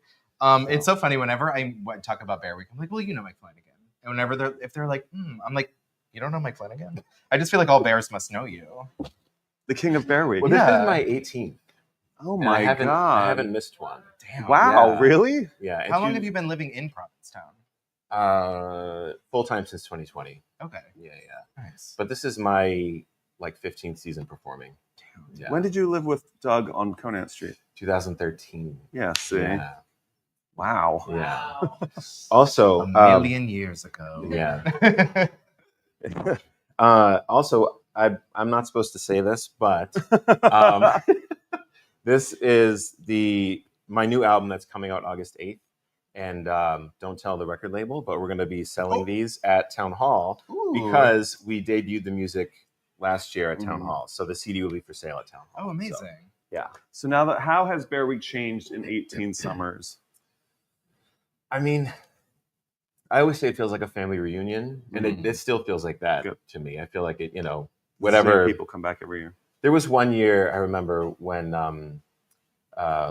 It's so funny whenever I talk about Bear Week, I'm like, well, you know Mike Flanigan. And whenever they're like, I'm like, you don't know Mike Flanigan? I just feel like all bears must know you. The King of Bear Week. Well, this is my 18th. Oh and my I haven't, God. I haven't missed one. Damn. Wow, Yeah. really? Yeah. How long have you been living in Provincetown? Full time since 2020. Okay. Yeah. Nice. But this is my 15th season performing. Yeah. When did you live with Doug on Conant Street? 2013. Yeah, see. Yeah. Wow. Yeah. Also, A million years ago. Yeah. Also, I'm not supposed to say this, but this is my new album that's coming out August 8th. And don't tell the record label, but we're going to be selling these at Town Hall because we debuted the music last year at Town Hall. So the CD will be for sale at Town Hall. Oh, amazing. So, yeah. So now how has Bear Week changed in 18 summers? I mean, I always say it feels like a family reunion, and it still feels like that to me. I feel like it, whatever. Same people come back every year. There was one year I remember when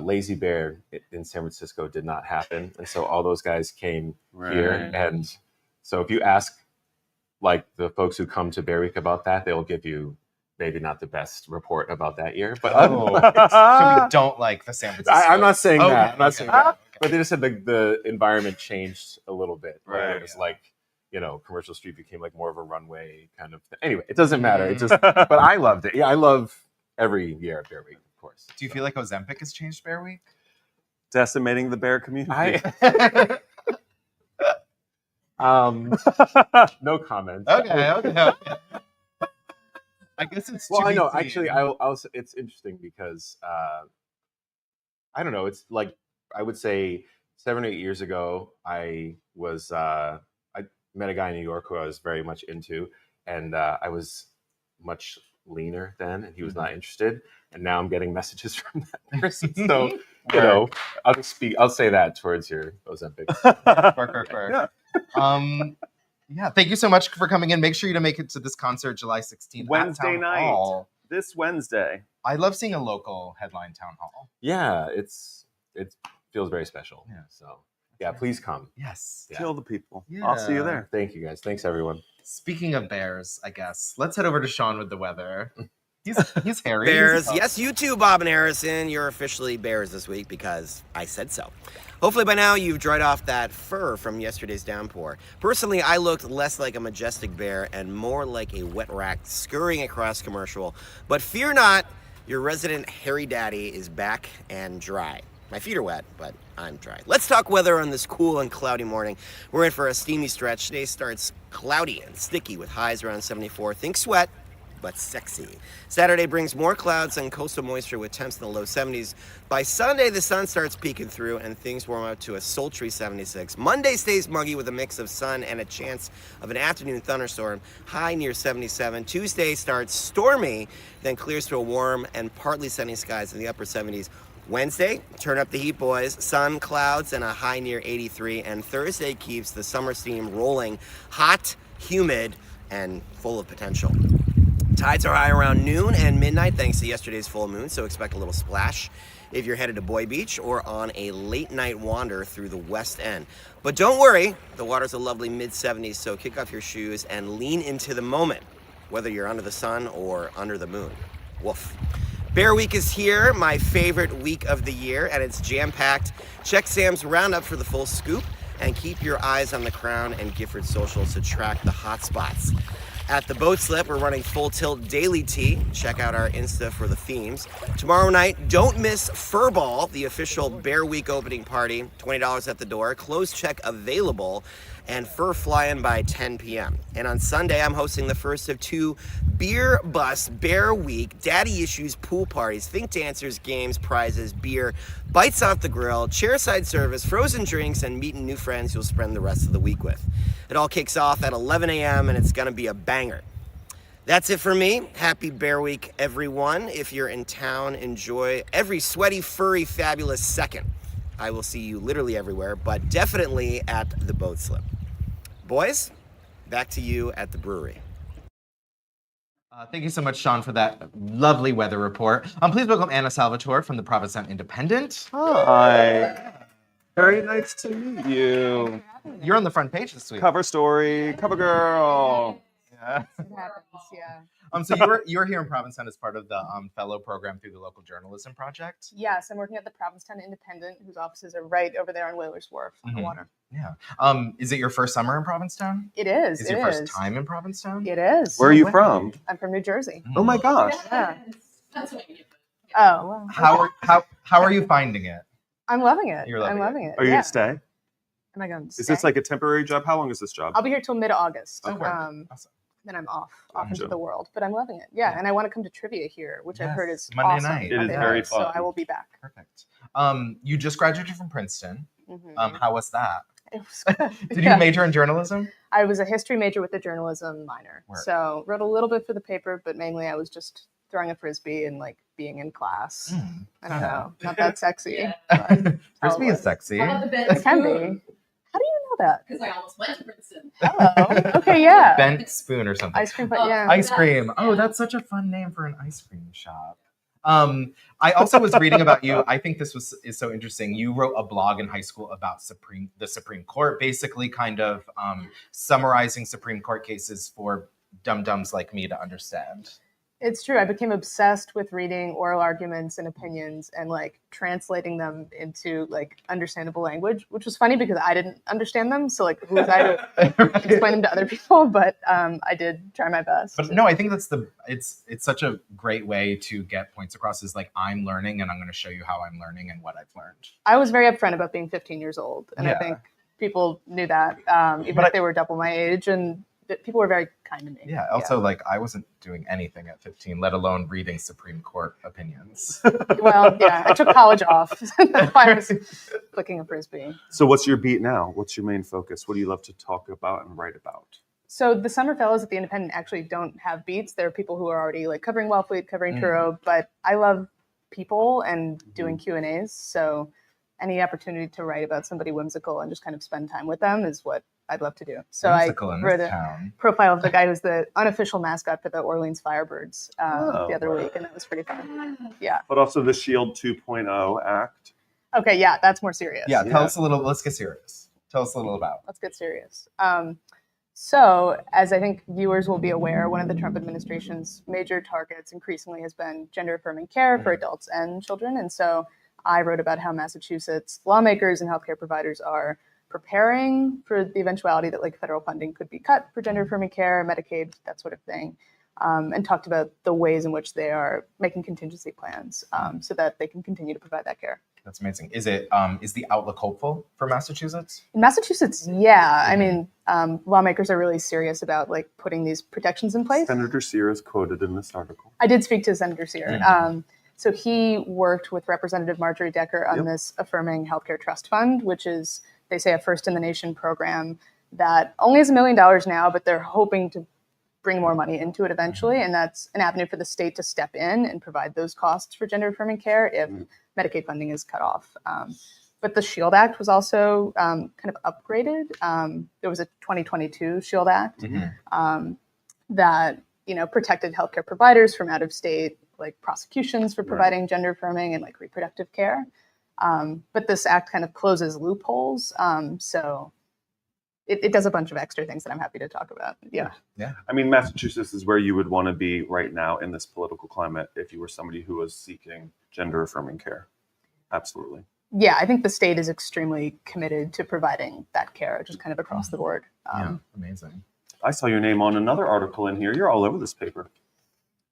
Lazy Bear in San Francisco did not happen, and so all those guys came here. And so if you ask the folks who come to Bear Week about that, they'll give you maybe not the best report about that year. But So we don't like the San Francisco. I'm not saying Okay, that. I'm not okay, saying okay. that. But they just said the environment changed a little bit. Right. It was Commercial Street became more of a runway kind of thing. Anyway, it doesn't matter. It just, but I loved it. Yeah, I love every year at Bear Week, of course. Do you feel like Ozempic has changed Bear Week? Decimating the bear community. No comment. Okay. I guess it's Well, to I be know. seen. Actually, it's interesting because I don't know. It's I would say 7 or 8 years ago, I was met a guy in New York who I was very much into, and I was much leaner then, and he was not interested. And now I'm getting messages from that person. So, you know, I'll say that towards your Ozempic. Yeah, thank you so much for coming in. Make sure you to make it to this concert July 16th. Wednesday night. Hall. This Wednesday. I love seeing a local headline town hall. Yeah, it feels very special. Yeah. So yeah, please come. Yes. Yeah. Kill the people. Yeah. I'll see you there. Thank you guys. Thanks everyone. Speaking of bears, I guess let's head over to Sean with the weather. He's hairy. Bears. Yes, you too, Bob and Harrison. You're officially bears this week because I said so. Hopefully by now you've dried off that fur from yesterday's downpour. Personally, I looked less like a majestic bear and more like a wet rat scurrying across commercial. But fear not, your resident hairy daddy is back and dry. My feet are wet, but I'm dry. Let's talk weather on this cool and cloudy morning. We're in for a steamy stretch. Today starts cloudy and sticky with highs around 74. Think sweat, but sexy. Saturday brings more clouds and coastal moisture with temps in the low 70s. By Sunday, the sun starts peeking through and things warm up to a sultry 76. Monday stays muggy with a mix of sun and a chance of an afternoon thunderstorm, high near 77. Tuesday starts stormy, then clears to a warm and partly sunny skies in the upper 70s. Wednesday, turn up the heat, boys. Sun, clouds, and a high near 83. And Thursday keeps the summer steam rolling, hot, humid, and full of potential. Tides are high around noon and midnight thanks to yesterday's full moon, so expect a little splash if you're headed to Boy Beach or on a late night wander through the West End. But don't worry, the water's a lovely mid-70s, so kick off your shoes and lean into the moment, whether you're under the sun or under the moon. Woof. Bear Week is here, my favorite week of the year, and it's jam-packed. Check Sam's Roundup for the full scoop, and keep your eyes on the Crown and Gifford socials to track the hot spots. At the Boat Slip, we're running full tilt daily tea. Check out our Insta for the themes. Tomorrow night, don't miss Furball, the official Bear Week opening party. $20 at the door, closed check available, and fur flying by 10 p.m. And on Sunday, I'm hosting the first of two Beer Bus Bear Week Daddy Issues pool parties. Think dancers, games, prizes, beer, bites off the grill, chairside service, frozen drinks, and meeting new friends you'll spend the rest of the week with. It all kicks off at 11 a.m. and it's going to be a banger. That's it for me. Happy Bear Week, everyone. If you're in town, enjoy every sweaty, furry, fabulous second. I will see you literally everywhere, but definitely at the Boat Slip. Boys, back to you at the brewery. Thank you so much, Sean, for that lovely weather report. Please welcome Anna Salvatore from the Provincetown Independent. Hi. Very nice to meet you. You're on the front page this week. Cover story, cover girl. Yeah. It happens, yeah. So you're here in Provincetown as part of the fellow program through the local journalism project. Yes, I'm working at the Provincetown Independent, whose offices are right over there on Whalers Wharf on the water. Yeah. Is it your first summer in Provincetown? It is. Is it your first time in Provincetown? It is. Where are you from? I'm from New Jersey. Oh my gosh. Yeah. That's what you put. Oh, well. How are you finding it? I'm loving it. You're loving I'm loving it. Are you yeah. gonna stay? Am I going to Is this like a temporary job? How long is this job? I'll be here till mid-August. Oh, Awesome. Then I'm off into Gotcha. the world. But I'm loving it. Yeah, and I want to come to trivia here, which I've heard is Monday awesome. night. It is Monday very night, fun. So I will be back. Perfect. You just graduated from Princeton. Mhm. How was that? It was good. Did Yeah. you major in journalism? I was a history major with a journalism minor. Work. So wrote a little bit for the paper, but mainly I was just throwing a frisbee and like being in class. I don't know, not that sexy. Yeah. but Frisbee is it sexy. How about the bent It can spoon? be. How do you know that? Because I almost went to Princeton. Hello. Okay, yeah. Bent spoon or something. Ice cream, but yeah. Ice cream. Oh, that's such a fun name for an ice cream shop. I also was reading about you. I think this is so interesting. You wrote a blog in high school about the Supreme Court, basically kind of summarizing Supreme Court cases for dum-dums like me to understand. It's true. I became obsessed with reading oral arguments and opinions and like translating them into like understandable language, which was funny because I didn't understand them. So like who was I to explain them to other people? But I did try my best. But no, I think that's it's such a great way to get points across is like I'm learning and I'm going to show you how I'm learning and what I've learned. I was very upfront about being 15 years old. And Yeah. I think people knew that, even But if they were double my age. And people were very kind to me. Yeah. Also, like I wasn't doing anything at 15, let alone reading Supreme Court opinions. Well, yeah, I took college off. That's why I was flicking a frisbee. So what's your beat now? What's your main focus? What do you love to talk about and write about? So the summer fellows at the Independent actually don't have beats. There are people who are already like covering Wellfleet, covering Truro, but I love people and doing Q&As. So any opportunity to write about somebody whimsical and just kind of spend time with them is what I'd love to do. So Whimsical I in wrote this a town. profile of the guy who's the unofficial mascot for the Orleans Firebirds the other week, and that was pretty fun. Yeah. But also the Shield 2.0 act. Okay, yeah, that's more serious. Yeah, tell us a little. Let's get serious. Tell us a little about. Let's get serious. So, as I think viewers will be aware, one of the Trump administration's major targets increasingly has been gender-affirming care for adults and children. And so I wrote about how Massachusetts lawmakers and healthcare providers are preparing for the eventuality that like federal funding could be cut for gender-affirming care, Medicaid, that sort of thing, and talked about the ways in which they are making contingency plans so that they can continue to provide that care. That's amazing. Is it is the outlook hopeful for Massachusetts? In Massachusetts, yeah. I mean, lawmakers are really serious about like putting these protections in place. Senator Sear is quoted in this article. I did speak to Senator Sear. So he worked with Representative Marjorie Decker on this Affirming Healthcare Trust Fund, which is, they say, a first in the nation program that only has $1 million now, but they're hoping to bring more money into it eventually. And that's an avenue for the state to step in and provide those costs for gender affirming care if Medicaid funding is cut off. But the SHIELD Act was also kind of upgraded. There was a 2022 SHIELD Act that, you know, protected healthcare providers from out of state like prosecutions for providing gender affirming and like reproductive care. But this act kind of closes loopholes. So it does a bunch of extra things that I'm happy to talk about. Yeah. I mean, Massachusetts is where you would want to be right now in this political climate if you were somebody who was seeking gender affirming care. Absolutely. Yeah, I think the state is extremely committed to providing that care, just kind of across the board. Amazing. I saw your name on another article in here. You're all over this paper.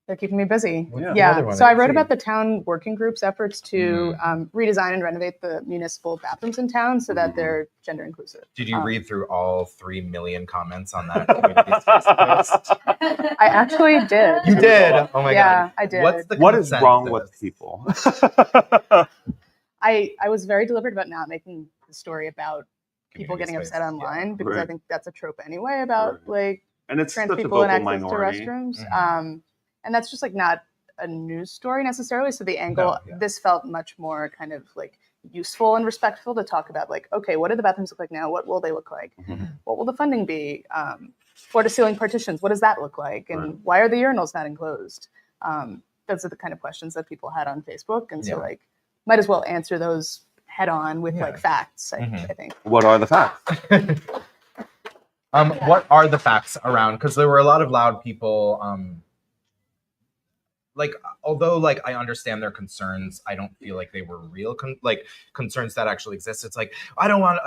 They're keeping me busy. Yeah. So I wrote about the town working group's efforts to redesign and renovate the municipal bathrooms in town so that they're gender inclusive. Did you read through all 3 million comments on that community post? I actually did. You did? Oh my God. Yeah, I did. What is wrong with people? I was very deliberate about not making the story about people getting upset online because I think that's a trope anyway about like and it's trans such people a and vocal access minority. to restrooms. And that's just like not a news story necessarily. So the angle, this felt much more kind of like useful and respectful to talk about like, okay, what do the bathrooms look like now? What will they look like? What will the funding be? Floor to ceiling partitions, what does that look like? And why are the urinals not enclosed? Those are the kind of questions that people had on Facebook. And so like, might as well answer those head on with like facts, I think. What are the facts? What are the facts around? Because there were a lot of loud people. Like, although like I understand their concerns, I don't feel like they were real concerns that actually exist. It's like, I don't want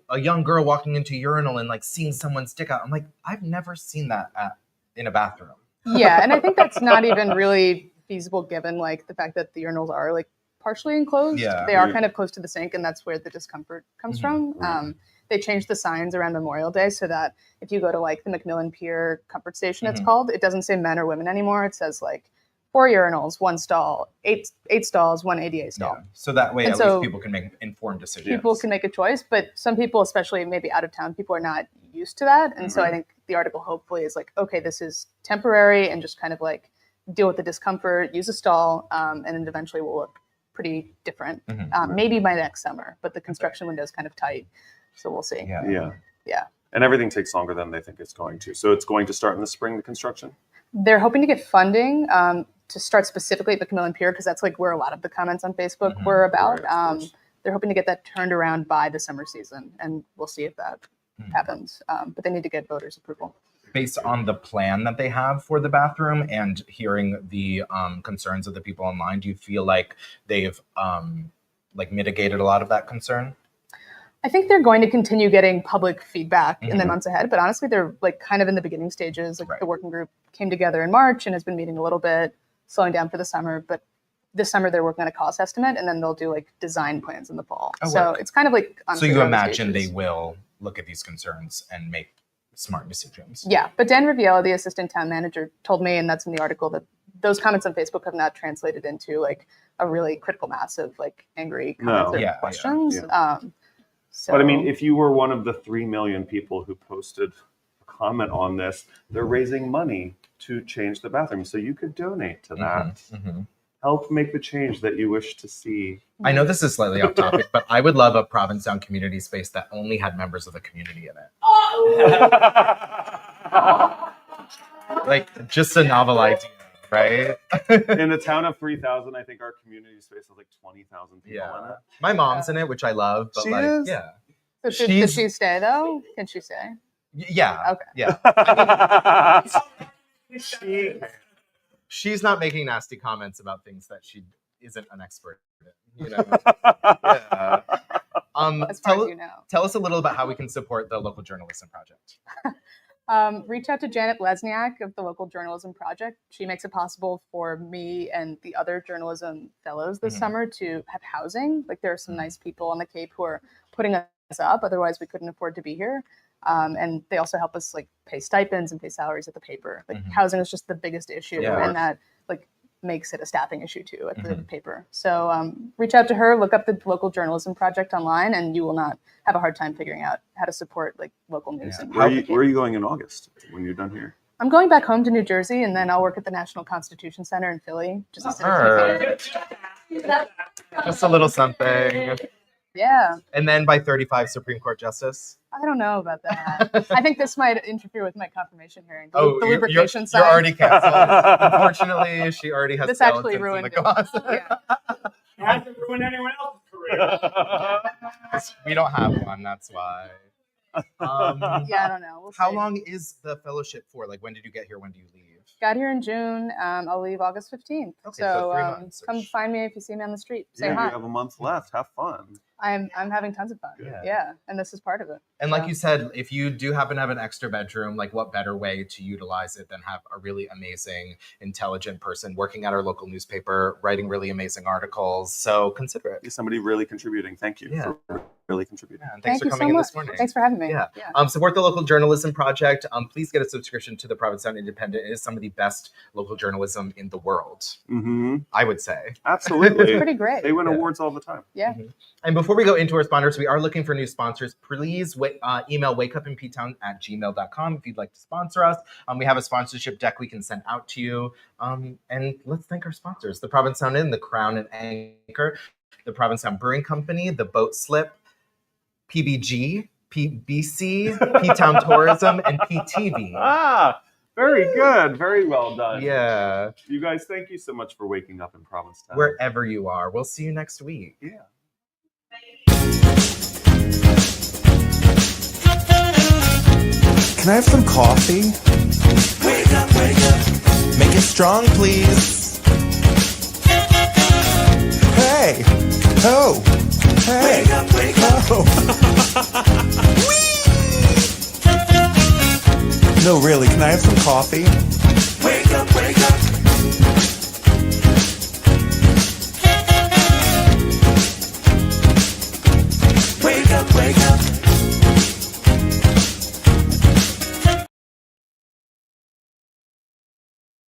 a young girl walking into a urinal and like seeing someone stick out. I'm like, I've never seen that in a bathroom. Yeah, and I think that's not even really feasible given like the fact that the urinals are like partially enclosed. They are kind of close to the sink, and that's where the discomfort comes from. They changed the signs around Memorial Day so that if you go to like the Macmillan Pier Comfort Station, it's called, it doesn't say men or women anymore. It says like 4 urinals, 1 stall, 8 stalls, 1 ADA stall. So that way, at least people can make informed decisions. People can make a choice, but some people, especially maybe out of town, people are not used to that. And so I think the article hopefully is like, okay, this is temporary and just kind of like deal with the discomfort, use a stall, and then eventually will look pretty different. Maybe by next summer, but the construction window is kind of tight. So we'll see. Yeah. And everything takes longer than they think it's going to. So it's going to start in the spring, the construction? They're hoping to get funding to start specifically at Macmillan Pier, because that's like where a lot of the comments on Facebook were about. They're hoping to get that turned around by the summer season, and we'll see if that happens. But they need to get voters' approval. Based on the plan that they have for the bathroom and hearing the concerns of the people online, do you feel like they've like mitigated a lot of that concern? I think they're going to continue getting public feedback in the months ahead, but honestly, they're like kind of in the beginning stages. Like the working group came together in March and has been meeting a little bit, slowing down for the summer, but this summer they're working on a cost estimate, and then they'll do like design plans in the fall. So it's kind of like so you imagine they will look at these concerns and make smart decisions. Yeah, but Dan Riviela, the assistant town manager, told me, and that's in the article, that those comments on Facebook have not translated into like a really critical mass of like angry comments or questions. So, but I mean, if you were one of the 3 million people who posted a comment on this, they're raising money to change the bathroom. So you could donate to that. Help make the change that you wish to see. I know this is slightly off topic, but I would love a Provincetown community space that only had members of the community in it. Like, just a novel idea, right? In a town of 3,000, I think our community space has like 20,000 people in it. My mom's in it, which I love, but She like, is? yeah. So did she stay though? Can she stay? Yeah. Okay. Yeah. I mean, she's not making nasty comments about things that she isn't an expert in, you know? Yeah. As far as you know. Tell us a little about how we can support the local journalism project. Reach out to Janet Lesniak of the Local Journalism Project. She makes it possible for me and the other journalism fellows this summer to have housing. Like, there are some nice people on the Cape who are putting us up. Otherwise, we couldn't afford to be here. And they also help us like pay stipends and pay salaries at the paper. Like, housing is just the biggest issue, and that like makes it a staffing issue too at the paper. So reach out to her, look up the Local Journalism Project online, and you will not have a hard time figuring out how to support like local news. And Where are you going in August when you're done here? I'm going back home to New Jersey, and then I'll work at the National Constitution Center in Philly. Just a little something. Yeah. And then by 35, Supreme Court Justice. I don't know about that. I think this might interfere with my confirmation hearing. The lubrication you're side. already canceled. Unfortunately, she already has this actually ruined the cause. Yeah. It hasn't ruined anyone else's career. We don't have one, that's why. Yeah, I don't know. We'll how see. long is the fellowship for? Like, when did you get here? When do you leave? Got here in June. I'll leave August 15th. Okay, so 3 months. Come find me if you see me on the street. Say Yeah, hi. you have a month left. Have fun. I'm having tons of fun. Yeah. And this is part of it. And like you said, if you do happen to have an extra bedroom, like what better way to utilize it than have a really amazing, intelligent person working at our local newspaper, writing really amazing articles. So consider it. Somebody really contributing. Thank you for really contributing. And thanks for you coming so in much. this morning. Thanks for having me. Yeah. Support the Local Journalism Project. Please get a subscription to the Provincetown Independent. It is some of the best local journalism in the world. I would say. Absolutely. It's pretty great. They win awards all the time. Yeah. And before we go into our sponsors, we are looking for new sponsors. Please email wakeupinptown@gmail.com if you'd like to sponsor us. We have a sponsorship deck we can send out to you. And let's thank our sponsors: the Provincetown Inn, the Crown and Anchor, the Provincetown Brewing Company, the Boat Slip, PBG, PBC, Ptown Tourism, and PTV. Very good. Very well done. Yeah. You guys, thank you so much for waking up in Provincetown. Wherever you are. We'll see you next week. Yeah. Can I have some coffee? Wake up, wake up. Make it strong, please. Hey. Oh. Hey. Wake up, wake up. No, really, can I have some coffee? Wake up, wake up.